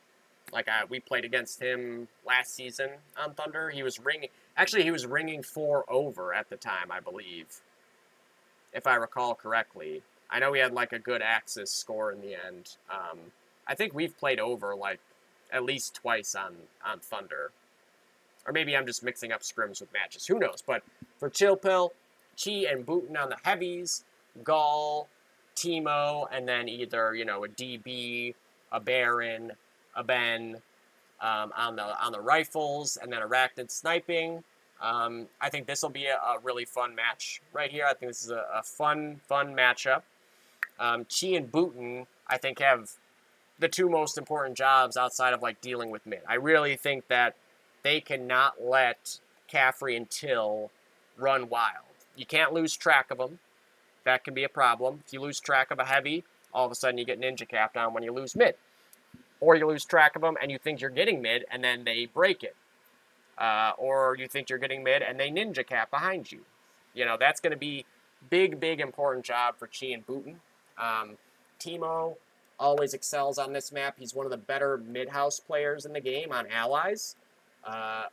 We played against him last season on Thunder. He was ringing. Actually, he was ringing 4 Over at the time, I believe, if I recall correctly. I know he had a good Axis score in the end. I think we've played Over at least twice on Thunder. Or maybe I'm just mixing up scrims with matches. Who knows? But for Chill Pill, Chi and Booten on the heavies, Gall, Timo, and then either, a DB, a Baron, a Ben on the rifles, and then Arachnid sniping. I think this will be a really fun match right here. I think this is a fun matchup. Chi and Booten, I think, have the 2 most important jobs outside of dealing with mid. I really think that they cannot let Caffrey and Till run wild. You can't lose track of them. That can be a problem. If you lose track of a heavy, all of a sudden you get ninja capped on when you lose mid. Or you lose track of them and you think you're getting mid and then they break it. Or you think you're getting mid and they ninja cap behind you. That's going to be big important job for Chi and Booten. Timo always excels on this map. He's one of the better mid-house players in the game on Allies.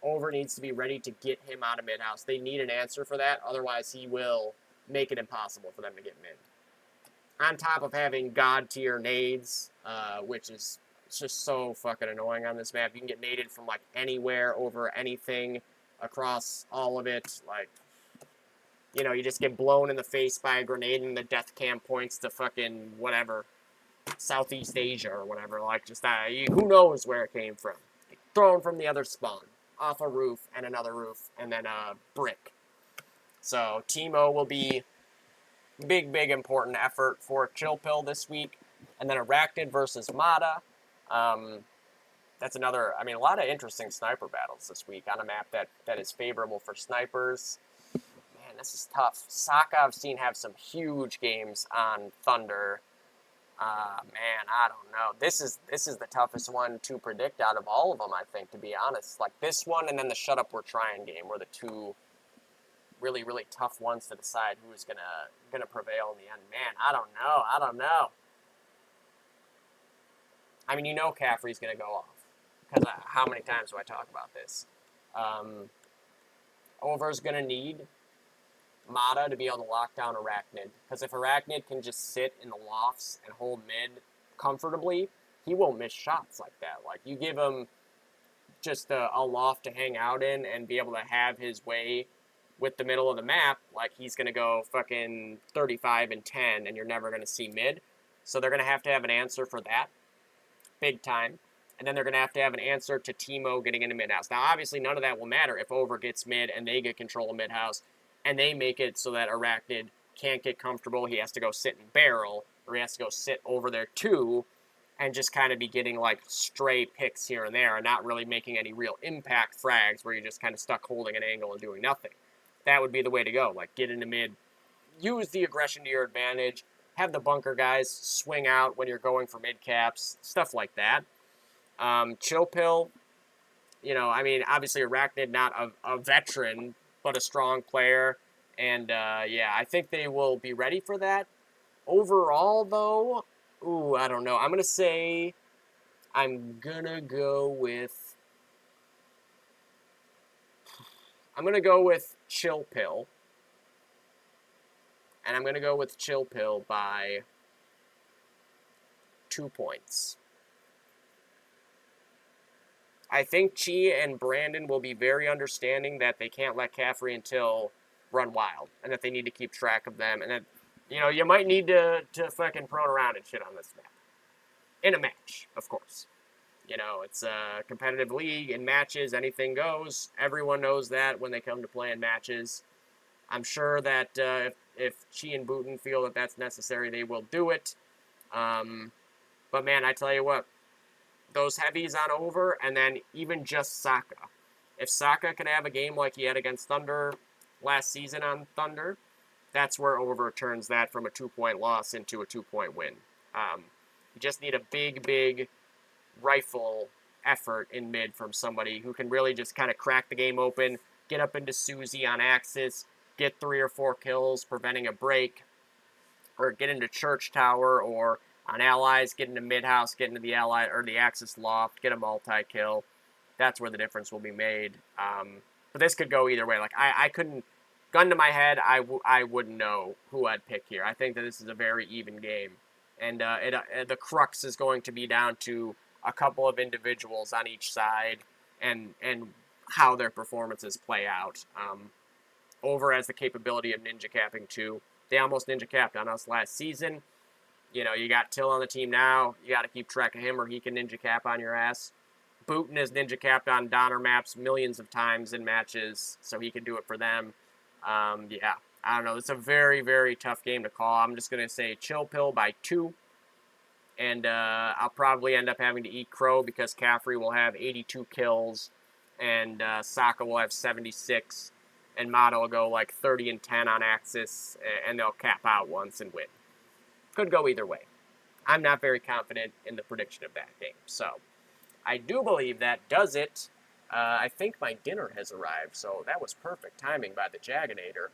Over needs to be ready to get him out of mid-house. They need an answer for that. Otherwise, he will make it impossible for them to get mid. On top of having god tier nades, which is just so fucking annoying on this map. You can get naded from like anywhere over anything across all of it. Like, you know, you just get blown in the face by a grenade and the death cam points to fucking whatever, Southeast Asia or whatever. Like, just who knows where it came from. Thrown from the other spawn, off a roof and another roof, and then a brick. So Teemo will be big important effort for Chill Pill this week. And then Arachnid versus Mata. That's another, I mean, a lot of interesting sniper battles this week on a map that is favorable for snipers. Man, this is tough. Sokka I've seen have some huge games on Thunder. Man, I don't know. This is the toughest one to predict out of all of them, I think, to be honest. Like this one and then the Shut Up We're Trying game were the two really tough ones to decide who's gonna prevail in the end. Man, I don't know. I mean, you know Caffrey's gonna go off. Because how many times do I talk about this? Over's going to need Mata to be able to lock down Arachnid. Because if Arachnid can just sit in the lofts and hold mid comfortably, he won't miss shots like that. Like, you give him just a loft to hang out in and be able to have his way with the middle of the map, like, he's going to go fucking 35 and 10, and you're never going to see mid. So they're going to have an answer for that. Big time. And then they're going to have an answer to Teemo getting into mid-house. Now, obviously, none of that will matter if Over gets mid and they get control of mid-house, and they make it so that Arachnid can't get comfortable. He has to go sit and barrel, or he has to go sit over there too, and just kind of be getting, like, stray picks here and there, and not really making any real impact frags where you're just kind of stuck holding an angle and doing nothing. That would be the way to go. Like, get into mid, use the aggression to your advantage, have the bunker guys swing out when you're going for mid caps, stuff like that. Chill Pill, you know, I mean, obviously Arachnid, not a veteran, but a strong player. And, yeah, I think they will be ready for that. Overall, though, I don't know. I'm going to go with Chill Pill. And I'm going to go with Chill Pill by 2 points. I think Chi and Brandon will be very understanding that they can't let Caffrey until run wild, and that they need to keep track of them, and that, you know, you might need to fucking prone around and shit on this map. In a match, of course. You know, it's a competitive league. In matches, anything goes. Everyone knows that when they come to play in matches. I'm sure that if Chi and Booten feel that that's necessary, they will do it. But, man, I tell you what. Those heavies on Over, and then even just Sokka. If Sokka can have a game like he had against Thunder last season on Thunder, that's where Over turns that from a 2-point loss into a 2-point win. You just need a big rifle effort in mid from somebody who can really just kind of crack the game open, get up into Susie on Axis, get 3 or 4 kills, preventing a break, or get into Church Tower, or on Allies, get into mid-house, get into the Ally or the Axis loft, get a multi-kill. That's where the difference will be made. But this could go either way. Like, I couldn't, gun to my head, I wouldn't know who I'd pick here. I think that this is a very even game. And the crux is going to be down to a couple of individuals on each side and how their performances play out. Over has the capability of ninja capping too. They almost ninja capped on us last season. You know, you got Till on the team now. You got to keep track of him or he can ninja cap on your ass. Booten has ninja capped on Donner maps millions of times in matches, so he can do it for them. Yeah, I don't know. It's a very tough game to call. I'm just going to say Chill Pill by 2. And I'll probably end up having to eat crow because Caffrey will have 82 kills and Sokka will have 76. And Mata will go like 30 and 10 on Axis, and they'll cap out once and win. Could go either way. I'm not very confident in the prediction of that game. So, I do believe that does it. I think my dinner has arrived, so that was perfect timing by the Jaganator.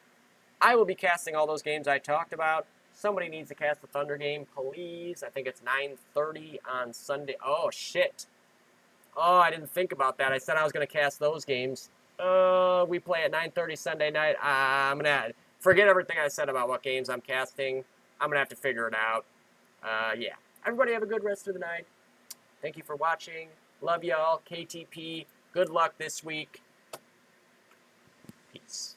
I will be casting all those games I talked about. Somebody needs to cast the Thunder game, please. I think it's 9:30 on Sunday. Oh, shit. Oh, I didn't think about that. I said I was going to cast those games. We play at 9:30 Sunday night. I'm going to... forget everything I said about what games I'm casting. I'm going to have to figure it out. Yeah. Everybody have a good rest of the night. Thank you for watching. Love y'all. KTP. Good luck this week. Peace.